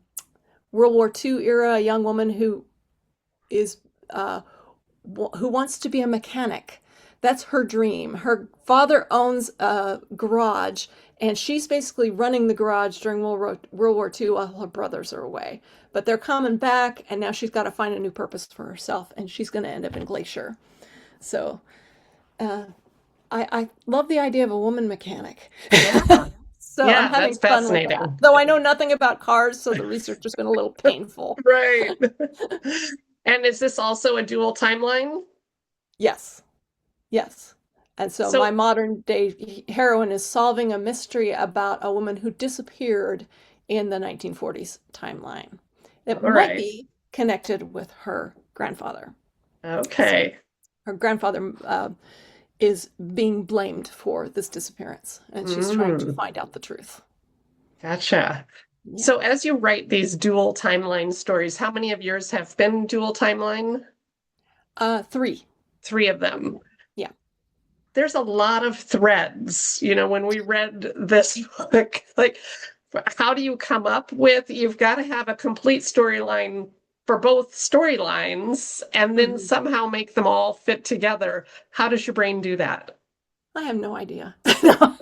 World War II era, a young woman is uh, who wants to be a mechanic. That's her dream. Her father owns a garage, and she's basically running the garage during World War II while her brothers are away. But they're coming back, and now she's got to find a new purpose for herself, and she's going to end up in Glacier. So uh, I love the idea of a woman mechanic. Yeah. So I'm Yeah, that's having fun with that. fascinating. Though I know nothing about cars, so the research has been a little painful. Right. And is this also a dual timeline? Yes. Yes. And so my So, modern day heroine is solving a mystery about a woman who disappeared in the 1940s timeline. It all might right. be connected with her grandfather. So Okay. her grandfather is being blamed for this disappearance, and she's trying to Mm, find out the truth. gotcha. Yeah. So as you write these dual timeline stories, how many of yours have been dual timeline? Three. Three of them. Yeah. There's a lot of threads. When we read this book, like, how do you come up with, you've got to have a complete storyline for both storylines and then Mhm. somehow make them all fit together. How does your brain do that? I have no idea. No.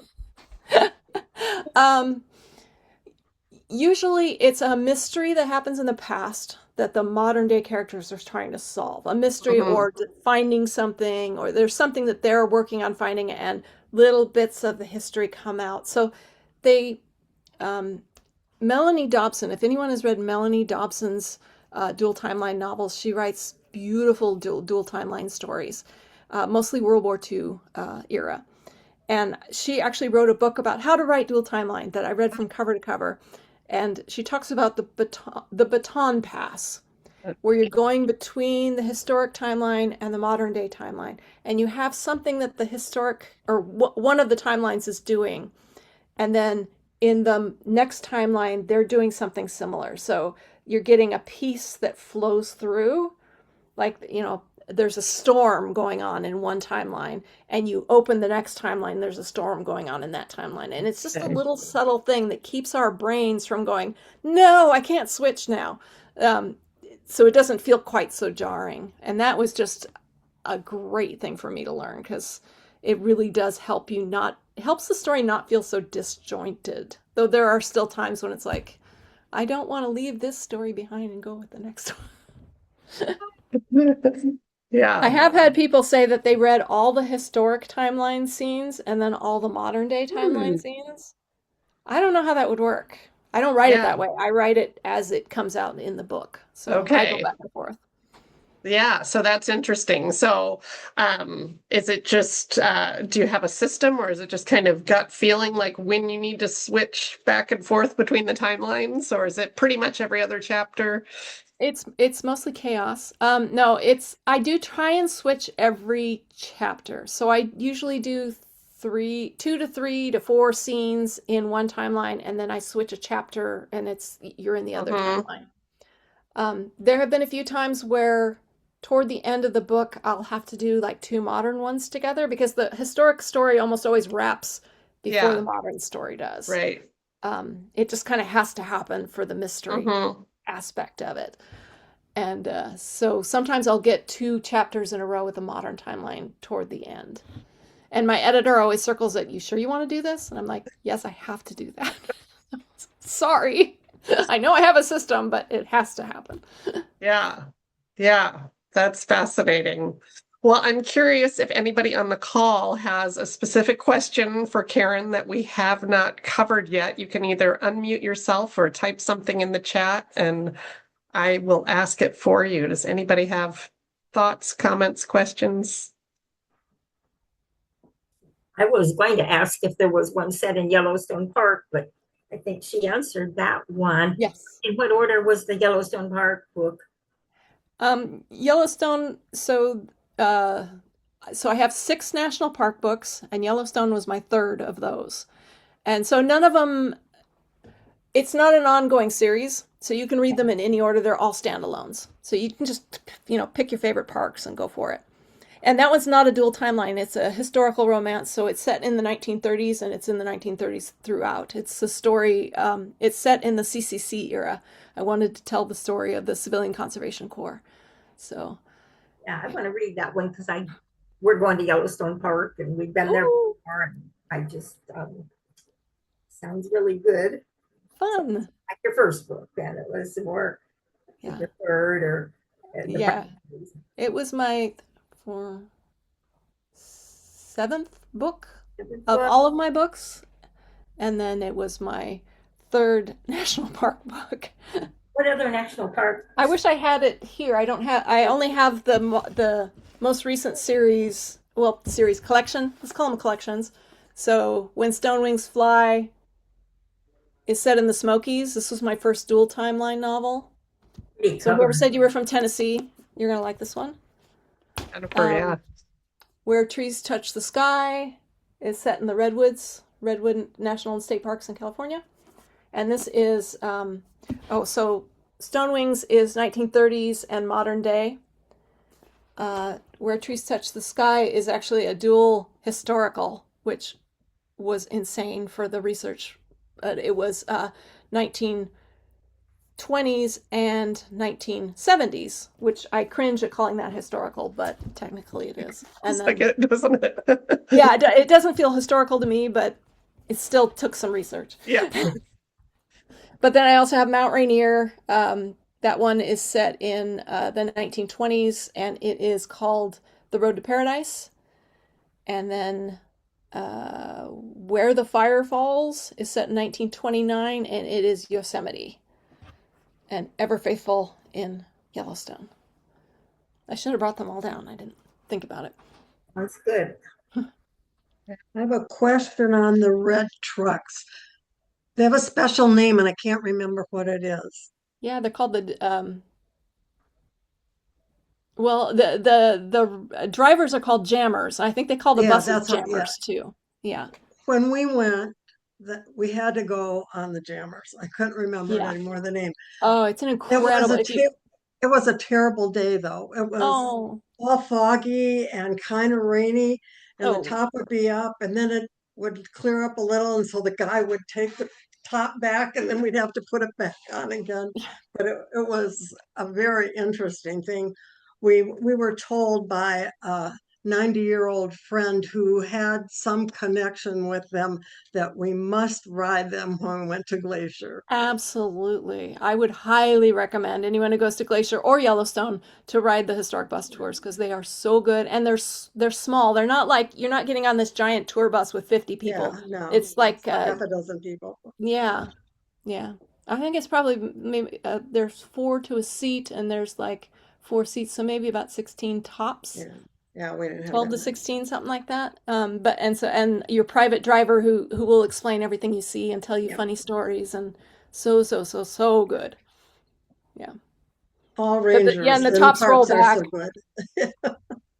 um, Usually it's a mystery that happens in the past that the modern day characters are trying to solve. A mystery Mhm. or finding something, or there's something that they're working on finding, and little bits of the history come out. So they, um, Melanie Dobson, if anyone has read Melanie Dobson's dual timeline novels, she writes beautiful dual timeline stories, mostly World War II era. And she actually wrote a book about how to write dual timeline that I read from cover to cover. And she talks about the baton pass, where you're going between the historic timeline and the modern day timeline, and you have something that the historic or one of the timelines is doing, and then in the next timeline they're doing something similar. So you're getting a piece that flows through, like there's a storm going on in one timeline, and you open the next timeline, there's a storm going on in that timeline, and it's just a Okay. little subtle thing that keeps our brains from going, no, I can't switch now. um, so it doesn't feel quite so jarring, and that was just a great thing for me to learn because it really does helps the story not feel so disjointed, though there are still times when it's like, I don't want to leave this story behind and go with the next one. I Yeah. have had people say that they read all the historic timeline scenes and then all the modern day Hmm. timeline scenes. I don't know how that would work. I don't write it Yeah. that way. I write it as it comes out in the book. So I go Okay. back and forth. Yeah, so that's interesting. So, is it just, do you have a system or is it just kind of gut feeling like when you need to switch back and forth between the timelines, or is it pretty much every other chapter? It's mostly chaos. No, it's I do try and switch every chapter. So I usually do two to three to four scenes in one timeline, and then I switch a chapter, and it's you're in the other Hmm. timeline. There have been a few times where toward the end of the book, I'll have to do like two modern ones together because the historic story almost always wraps before the Yeah, modern story does. right. It just kind of has to happen for the mystery Hmm. aspect of it. And so sometimes I'll get two chapters in a row with a modern timeline toward the end. And my editor always circles it. You sure you want to do this? And I'm like, yes, I have to do that. Sorry. I know I have a system, but it has to happen. Yeah, yeah, that's fascinating. Well, I'm curious if anybody on the call has a specific question for Karen that we have not covered yet. You can either unmute yourself or type something in the chat and I will ask it for you. Does anybody have thoughts, comments, questions? I was going to ask if there was one set in Yellowstone Park, but I think she answered that one. Yes. In what order was the Yellowstone Park book? Yellowstone, uh, so I have six national park books, and Yellowstone was my third of those. And so none of them, it's not an ongoing series, so you can read them in any order. They're all standalones. So you can just, pick your favorite parks and go for it. And that one's not a dual timeline. It's a historical romance, so it's set in the 1930s and it's in the 1930s throughout. It's a story, it's set in the CCC era. I wanted to tell the story of the Civilian Conservation Corps. So, Yeah, I want to read that one because we're going to Yellowstone Park and we've been there oh, before, and I just sounds really good. So fun. like your first book, then it was more Yeah. your third or the Yeah. It was my for seventh book of book. all of my books, and then it was my third national park book. What other national park? I wish I had it here. I don't have. I only have the most recent series. Well, series collection. Let's call them collections. So, When Stone Wings Fly is set in the Smokies. This was my first dual timeline novel. Pretty So, whoever cover. said you were from Tennessee, you're gonna like this one. Jennifer, yeah. Um, Where Trees Touch the Sky is set in the Redwood National and State Parks in California. And this is, so Stone Wings is 1930s and modern day. Where Trees Touch the Sky is actually a dual historical, which was insane for the research. It was 1920s and 1970s, which I cringe at calling that historical, but technically it is. And It's like then, it, doesn't it? yeah, it doesn't feel historical to me, but it still took some research. Yeah. But then I also have Mount Rainier. That one is set in the 1920s, and it is called The Road to Paradise. And then Where the Fire Falls is set in 1929, and it is Yosemite. And Ever Faithful in Yellowstone. I should have brought them all down. I didn't think about it. That's good. I have a question on the red trucks. They have a special name and I can't remember what it is. Yeah, they're called the drivers are called jammers. I think they call the Yeah, buses yeah. jammers too. Yeah. When we went, we had to go on the jammers. I couldn't remember it Yeah. anymore, the name. Oh, it's an It was incredible a if you it was a terrible day though. It was oh all foggy and kind of rainy, and the oh top would be up, and then it would clear up a little, and so the guy would take the top back, and then we'd have to put it back on again. But it was a very interesting thing. We were told by a 90-year-old friend who had some connection with them that we must ride them when we went to Glacier. absolutely. I would highly recommend anyone who goes to Glacier or Yellowstone to ride the historic bus tours because they are so good and they're small. They're not like you're not getting on this giant tour bus with 50 people. Yeah, no, It's like half a dozen people. yeah. Yeah. I think it's probably maybe there's four to a seat and there's like 4 seats, so maybe about 16 tops. Yeah, yeah, we didn't have 12 that to many. 16, something like that. And your private driver who will explain everything you see and tell you Yeah. funny stories, and so good. Yeah. All Yeah, rangers and the and tops roll parks are so back. good.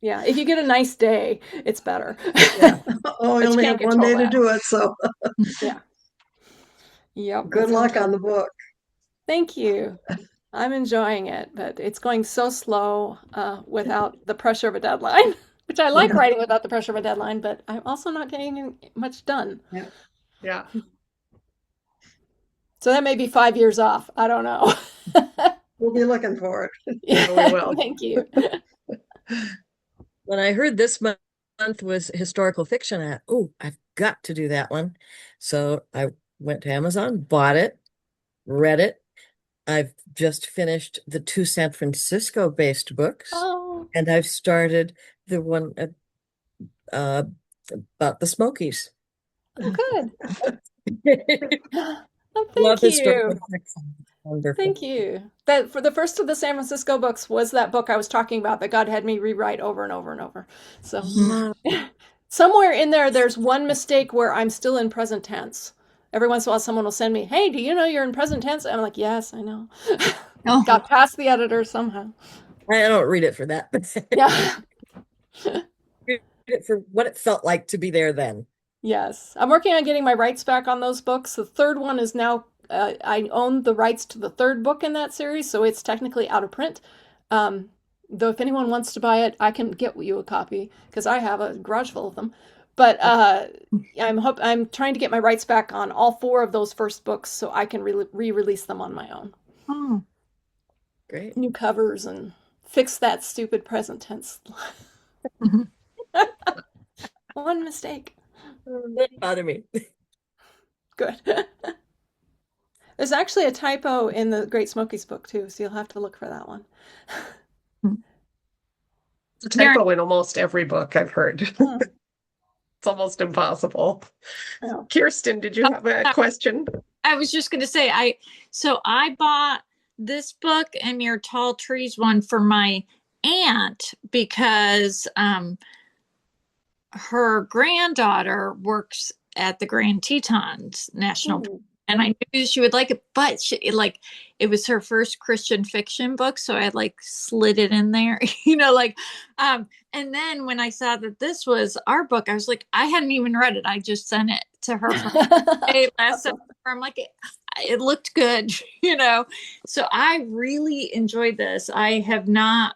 Yeah, if you get a nice day, it's better. Yeah. Oh, we But you only can't have one control day to that. do it, so Yeah. Yep, good it's gonna luck be. on the book. Thank you. I'm enjoying it, but it's going so slow without the pressure of a deadline, which I like Yeah, writing without the pressure of a deadline, but I'm also not getting much done. yeah. Yeah. So that may be 5 years off. I don't know. We'll be looking for it. Yeah, we will. Thank you. When I heard this month was historical fiction, I've got to do that one. So I went to Amazon, bought it, read it. I've just finished the 2 San Francisco-based books, Oh, and I've started the one uh, about the Smokies. good. Oh, Love thank historical you. fiction. Wonderful. Thank you. That for the first of the San Francisco books was that book I was talking about that God had me rewrite over and over and over. So Ah, somewhere in there, there's one mistake where I'm still in present tense. Every once in a while, someone will send me, "Hey, do you know you're in present tense?" And I'm like, "Yes, I know." Oh, Got past the editor somehow. I don't read it for that, but Yeah. read it for what it felt like to be there then. Yes. I'm working on getting my rights back on those books. The third one is now, I own the rights to the third book in that series, so it's technically out of print. Um, though if anyone wants to buy it, I can get you a copy because I have a garage full of them. But I'm trying to get my rights back on all 4 of those first books so I can re-release them on my own. oh. Great. New covers and fix that stupid present tense. One mistake. Don't bother me. Good. There's actually a typo in the Great Smokies book too, so you'll have to look for that one. It's a Karen, typo in almost every book I've heard. Hmm. It's almost impossible. Oh. Kirsten, did you have a question? I was just going to say, I bought this book and your Tall Trees one for my aunt because her granddaughter works at the Grand Tetons National Park, Hmm. and I knew she would like it, but it was her first Christian fiction book, so I like slid it in there, and then when I saw that this was our book, I was like, I hadn't even read it. I just sent it to her from last Awesome. September. I'm like, it looked good, you know. So I really enjoyed this. I have not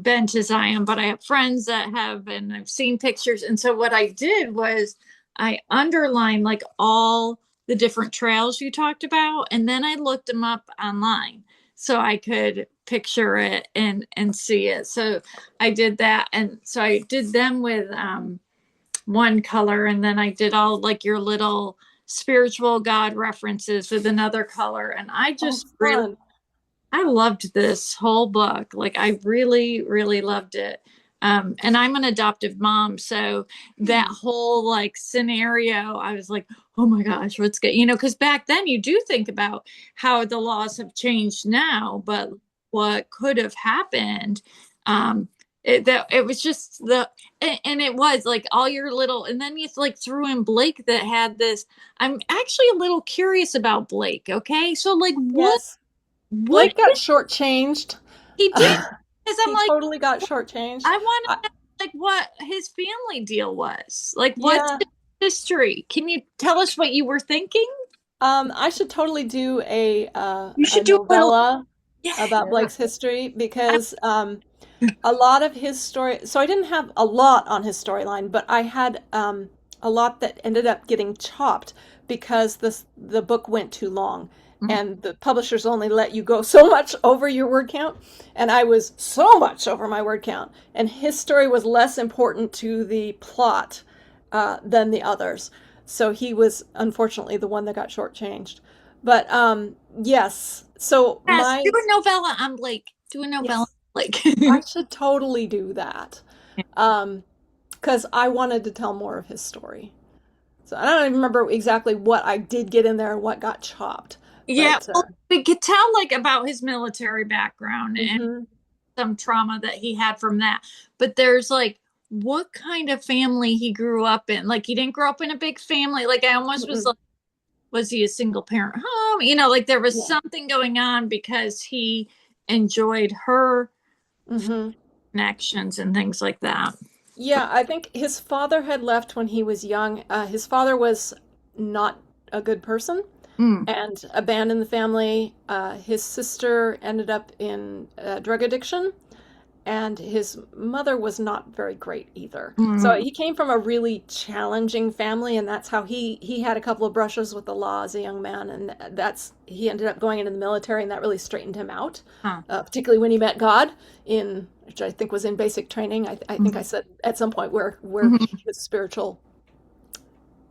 been to Zion, but I have friends that have, and I've seen pictures. And so what I did was I underlined like all the different trails you talked about, and then I looked them up online so I could picture it and see it. So I did that, and so I did them with one color, and then I did all like your little spiritual God references with another color, and I Oh, just really fun. I loved this whole book. Like I really, really loved it. And I'm an adoptive mom, so that whole like scenario, I was like, oh my gosh, what's good? Because back then you do think about how the laws have changed now, but what could have happened. It was just and it was like all your little, and then you like threw in Blake that had this. I'm actually a little curious about Blake. Okay, so like Yes. what Blake got shortchanged. he did, because I'm He like, totally got shortchanged. I want I, to know like what his family deal was. Like, what's yeah. his history? Can you tell us what you were thinking? I should totally do You a should do a little. novella Yeah. about Yeah. Blake's history because a lot of his story. So I didn't have a lot on his storyline, but I had a lot that ended up getting chopped because the book went too long, and the publishers only let you go so much over your word count, and I was so much over my word count, and his story was less important to the plot than the others. So he was unfortunately the one that got shortchanged. But yes, so Yes, my do a novella on Blake. Do a novella yes, on Blake. I should totally do that. Because I wanted to tell more of his story. So I don't even remember exactly what I did get in there and what got chopped. Yeah, But well, we could tell like about his military background and mhm, some trauma that he had from that. But there's like what kind of family he grew up in. Like he didn't grow up in a big family. Like I almost was mm-mm, like, was he a single parent home? You know, like there was yeah, something going on because he enjoyed her mhm. connections and things like that. Yeah, I think his father had left when he was young. His father was not a good person Mm, and abandoned the family. His sister ended up in drug addiction, and his mother was not very great either. So mm, he came from a really challenging family, and that's how he had a couple of brushes with the law as a young man, and that's he ended up going into the military, and that really straightened him out, huh, particularly when he met God in, which I think was in basic training. I think I mhm, said at some point where mhm. his spiritual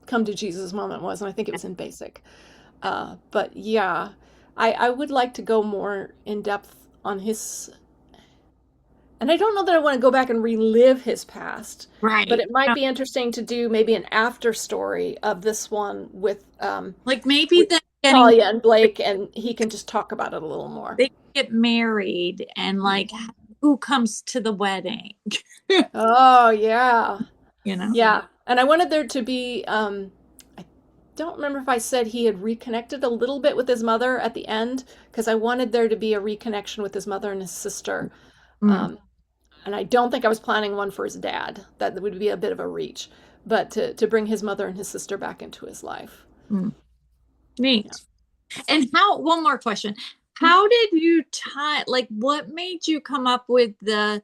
come to Jesus moment was, and I think it was in basic. But yeah, I would like to go more in depth on his, and I don't know that I want to go back and relive his past, but Right. it might be interesting to do maybe an after story of this one Like maybe with them getting Talia and Blake, and he can just talk about it a little more. they get married and like Mhm. who comes to the wedding, Oh yeah, you know? yeah. And I wanted there to be. I don't remember if I said he had reconnected a little bit with his mother at the end, because I wanted there to be a reconnection with his mother and his sister. Mm, Um, and I don't think I was planning one for his dad. That would be a bit of a reach, but to bring his mother and his sister back into his life. mm. Yeah. Neat. And how, one more question. How did you tie, like, what made you come up with the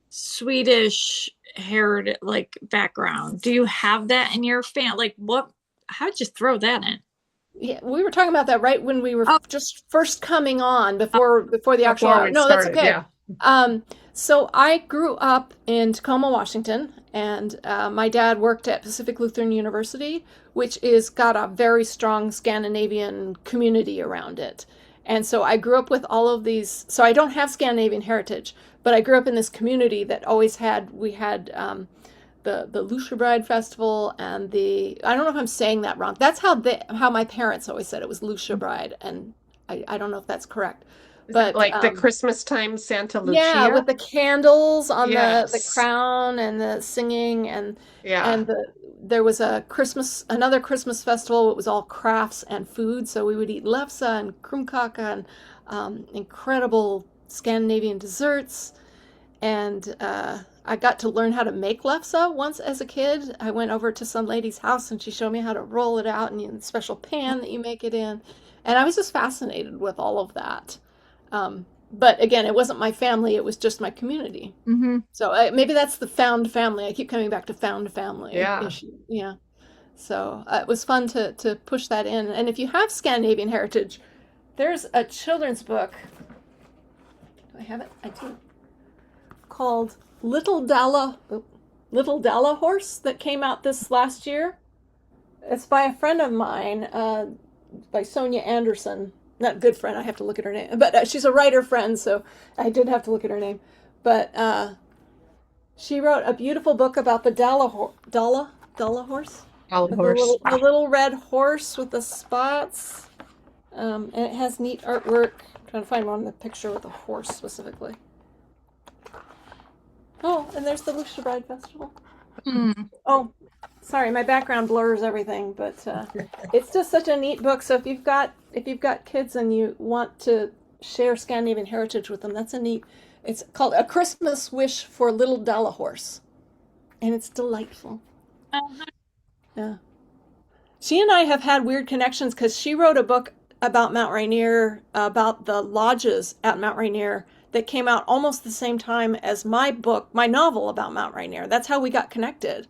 Swedish heritage, like, background? Do you have that in your family? Like, what, how'd you throw that in? Yeah, we were talking about that right when we were Oh, just first coming on oh, before the actual Before hour. we No, that's started, okay. yeah. Um, so I grew up in Tacoma, Washington, and my dad worked at Pacific Lutheran University, which is got a very strong Scandinavian community around it. And so I grew up with all of these. So I don't have Scandinavian heritage, but I grew up in this community that always had we had the Lucia Bride Festival and the, I don't know if I'm saying that wrong. That's how my parents always said it was Lucia Bride, and I don't know if that's correct, Is it but like the Christmas time Santa yeah, Lucia? with the candles on the Yes. crown and the singing Yeah. and there was another Christmas festival. It was all crafts and food, so we would eat lefse and krumkaka and incredible Scandinavian desserts. And I got to learn how to make lefse once as a kid. I went over to some lady's house and she showed me how to roll it out in a special pan that you make it in. And I was just fascinated with all of that. But again, it wasn't my family, it was just my community. mm-hmm. So maybe that's the found family. I keep coming back to found family Yeah. issue. Yeah. So it was fun to push that in. And if you have Scandinavian heritage, there's a children's book. Do I have it? I do. Called Little Dalla Horse that came out this last year. It's by a friend of mine, by Sonia Anderson. Not a good friend. I have to look at her name, but she's a writer friend, so I did have to look at her name. But she wrote a beautiful book about the Dalla horse, Wild horse. the little red horse with the spots, and it has neat artwork. I'm trying to find one in the picture with a horse specifically. Oh, and there's the Lucia Bride Festival. Mm. Oh, sorry, my background blurs everything, but it's just such a neat book. So if you've got kids and you want to share Scandinavian heritage with them, that's a neat. It's called A Christmas Wish for Little Della Horse, and it's delightful. Uh-huh. Yeah, she and I have had weird connections because she wrote a book about Mount Rainier, about the lodges at Mount Rainier that came out almost the same time as my novel about Mount Rainier. That's how we got connected.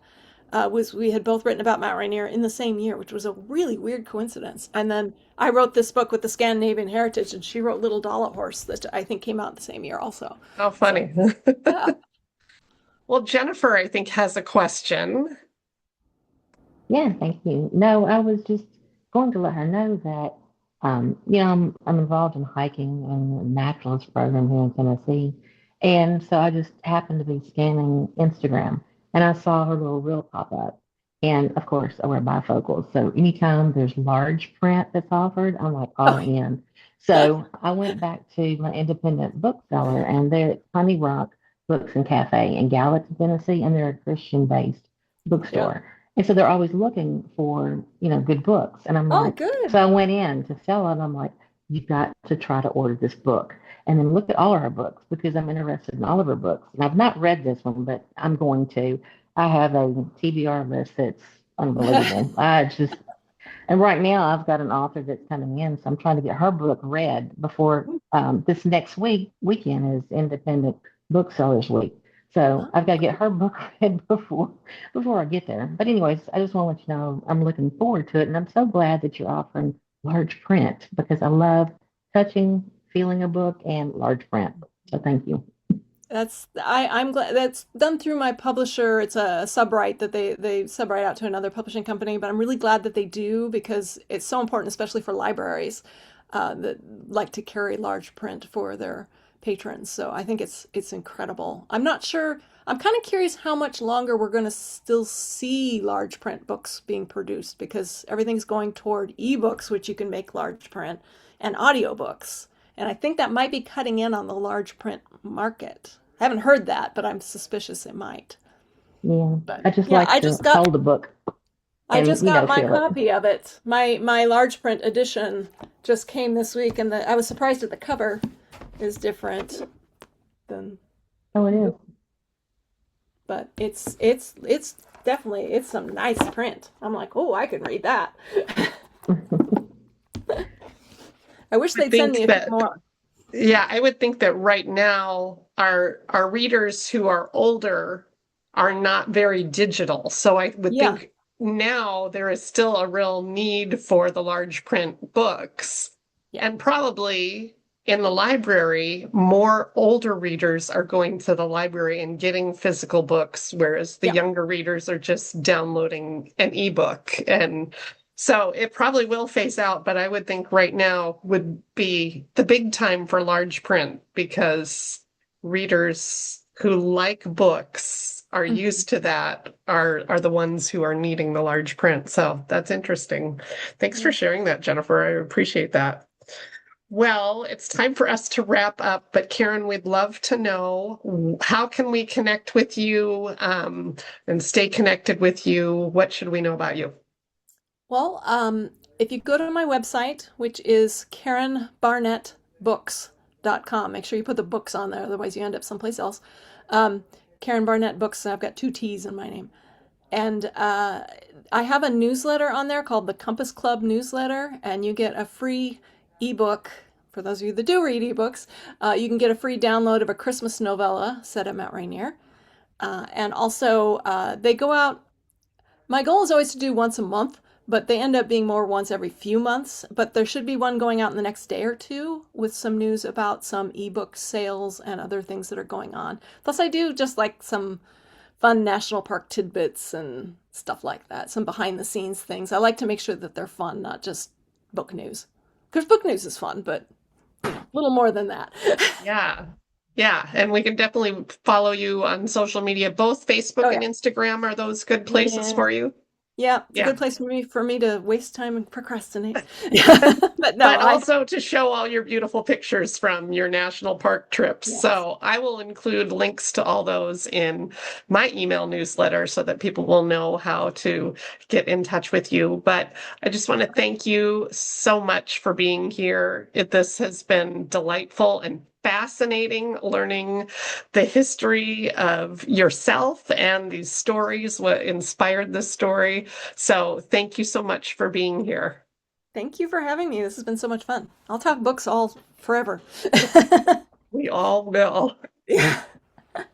Was we had both written about Mount Rainier in the same year, which was a really weird coincidence. And then I wrote this book with the Scandinavian heritage, and she wrote Little Dollar Horse that I think came out the same year also. How So funny. yeah. Well, Jennifer, I think, has a question. Yeah, thank you. No, I was just going to let her know that, I'm involved in hiking and a naturalist program here in Tennessee. And so I just happened to be scanning Instagram and I saw her little reel pop up. And of course, I wear bifocals. So anytime there's large print that's offered, I'm like all Oh, in. So I went back to my independent bookseller, and they're at Honey Rock Books and Cafe in Gallatin, Tennessee, and they're a Christian-based yeah. bookstore. And so they're always looking for, good books. And I'm Oh, like, so good. I went in to sell it. And I'm like, you've got to try to order this book and then look at all of her books because I'm interested in all of her books. And I've not read this one, but I'm going to. I have a TBR list that's unbelievable. And right now I've got an author that's coming in, so I'm trying to get her book read before this next weekend is Independent Booksellers Week. So I've got to get her book read before I get there. But anyways, I just want to let you know I'm looking forward to it, and I'm so glad that you're offering large print because I love touching, feeling a book, and large print. So thank you. I'm glad that's done through my publisher. It's a subright that they subright out to another publishing company, but I'm really glad that they do because it's so important, especially for libraries that like to carry large print for their patrons. So I think it's incredible. I'm not sure. I'm kind of curious how much longer we're going to still see large print books being produced because everything's going toward ebooks, which you can make large print, and audiobooks. And I think that might be cutting in on the large print market. I haven't heard that, but I'm suspicious it might. Yeah, But I just yeah, like to hold a book I and, just got my feel it. copy of it. My large print edition just came this week, and I was surprised that the cover is different than, Oh, it is. but it's definitely it's some nice print. I'm like, oh, I can read that. I wish I they'd send think me a few that, more. yeah, I would think that right now our readers who are older are not very digital. So I would Yeah, think now there is still a real need for the large print books. yeah, And probably in the library, more older readers are going to the library and getting physical books, whereas the yeah. younger readers are just downloading an ebook. And so it probably will phase out, but I would think right now would be the big time for large print because readers who like books are Mhm. used to that, are the ones who are needing the large print. So that's interesting. Thanks for Yeah. sharing that, Jennifer. I appreciate that. Well, it's time for us to wrap up, but Karen, we'd love to know how can we connect with you and stay connected with you? What should we know about you? Well, if you go to my website, which is KarenBarnettBooks.com, make sure you put the books on there, otherwise you end up someplace else. Karen Barnett Books, and I've got two T's in my name. And I have a newsletter on there called the Compass Club newsletter, and you get a free ebook. For those of you that do read ebooks, you can get a free download of a Christmas novella set at Mount Rainier. And also, they go out. My goal is always to do once a month, but they end up being more once every few months. But there should be one going out in the next day or two with some news about some ebook sales and other things that are going on. Plus, I do just like some fun national park tidbits and stuff like that, some behind the scenes things. I like to make sure that they're fun, not just book news. Because book news is fun, but a little more than that. Yeah. Yeah. And we can definitely follow you on social media. Both Oh, Facebook and yeah. Instagram are those good places Yeah. for you? Yeah, it's a Yeah. good place for me to waste time and procrastinate. But no, But also to show all your beautiful pictures from your national park trips. yes. So I will include links to all those in my email newsletter so that people will know how to get in touch with you. But I just want to thank you so much for being here. This has been delightful and fascinating learning the history of yourself and these stories, what inspired this story. So thank you so much for being here. Thank you for having me. This has been so much fun. I'll talk books all forever. We all will. Yeah.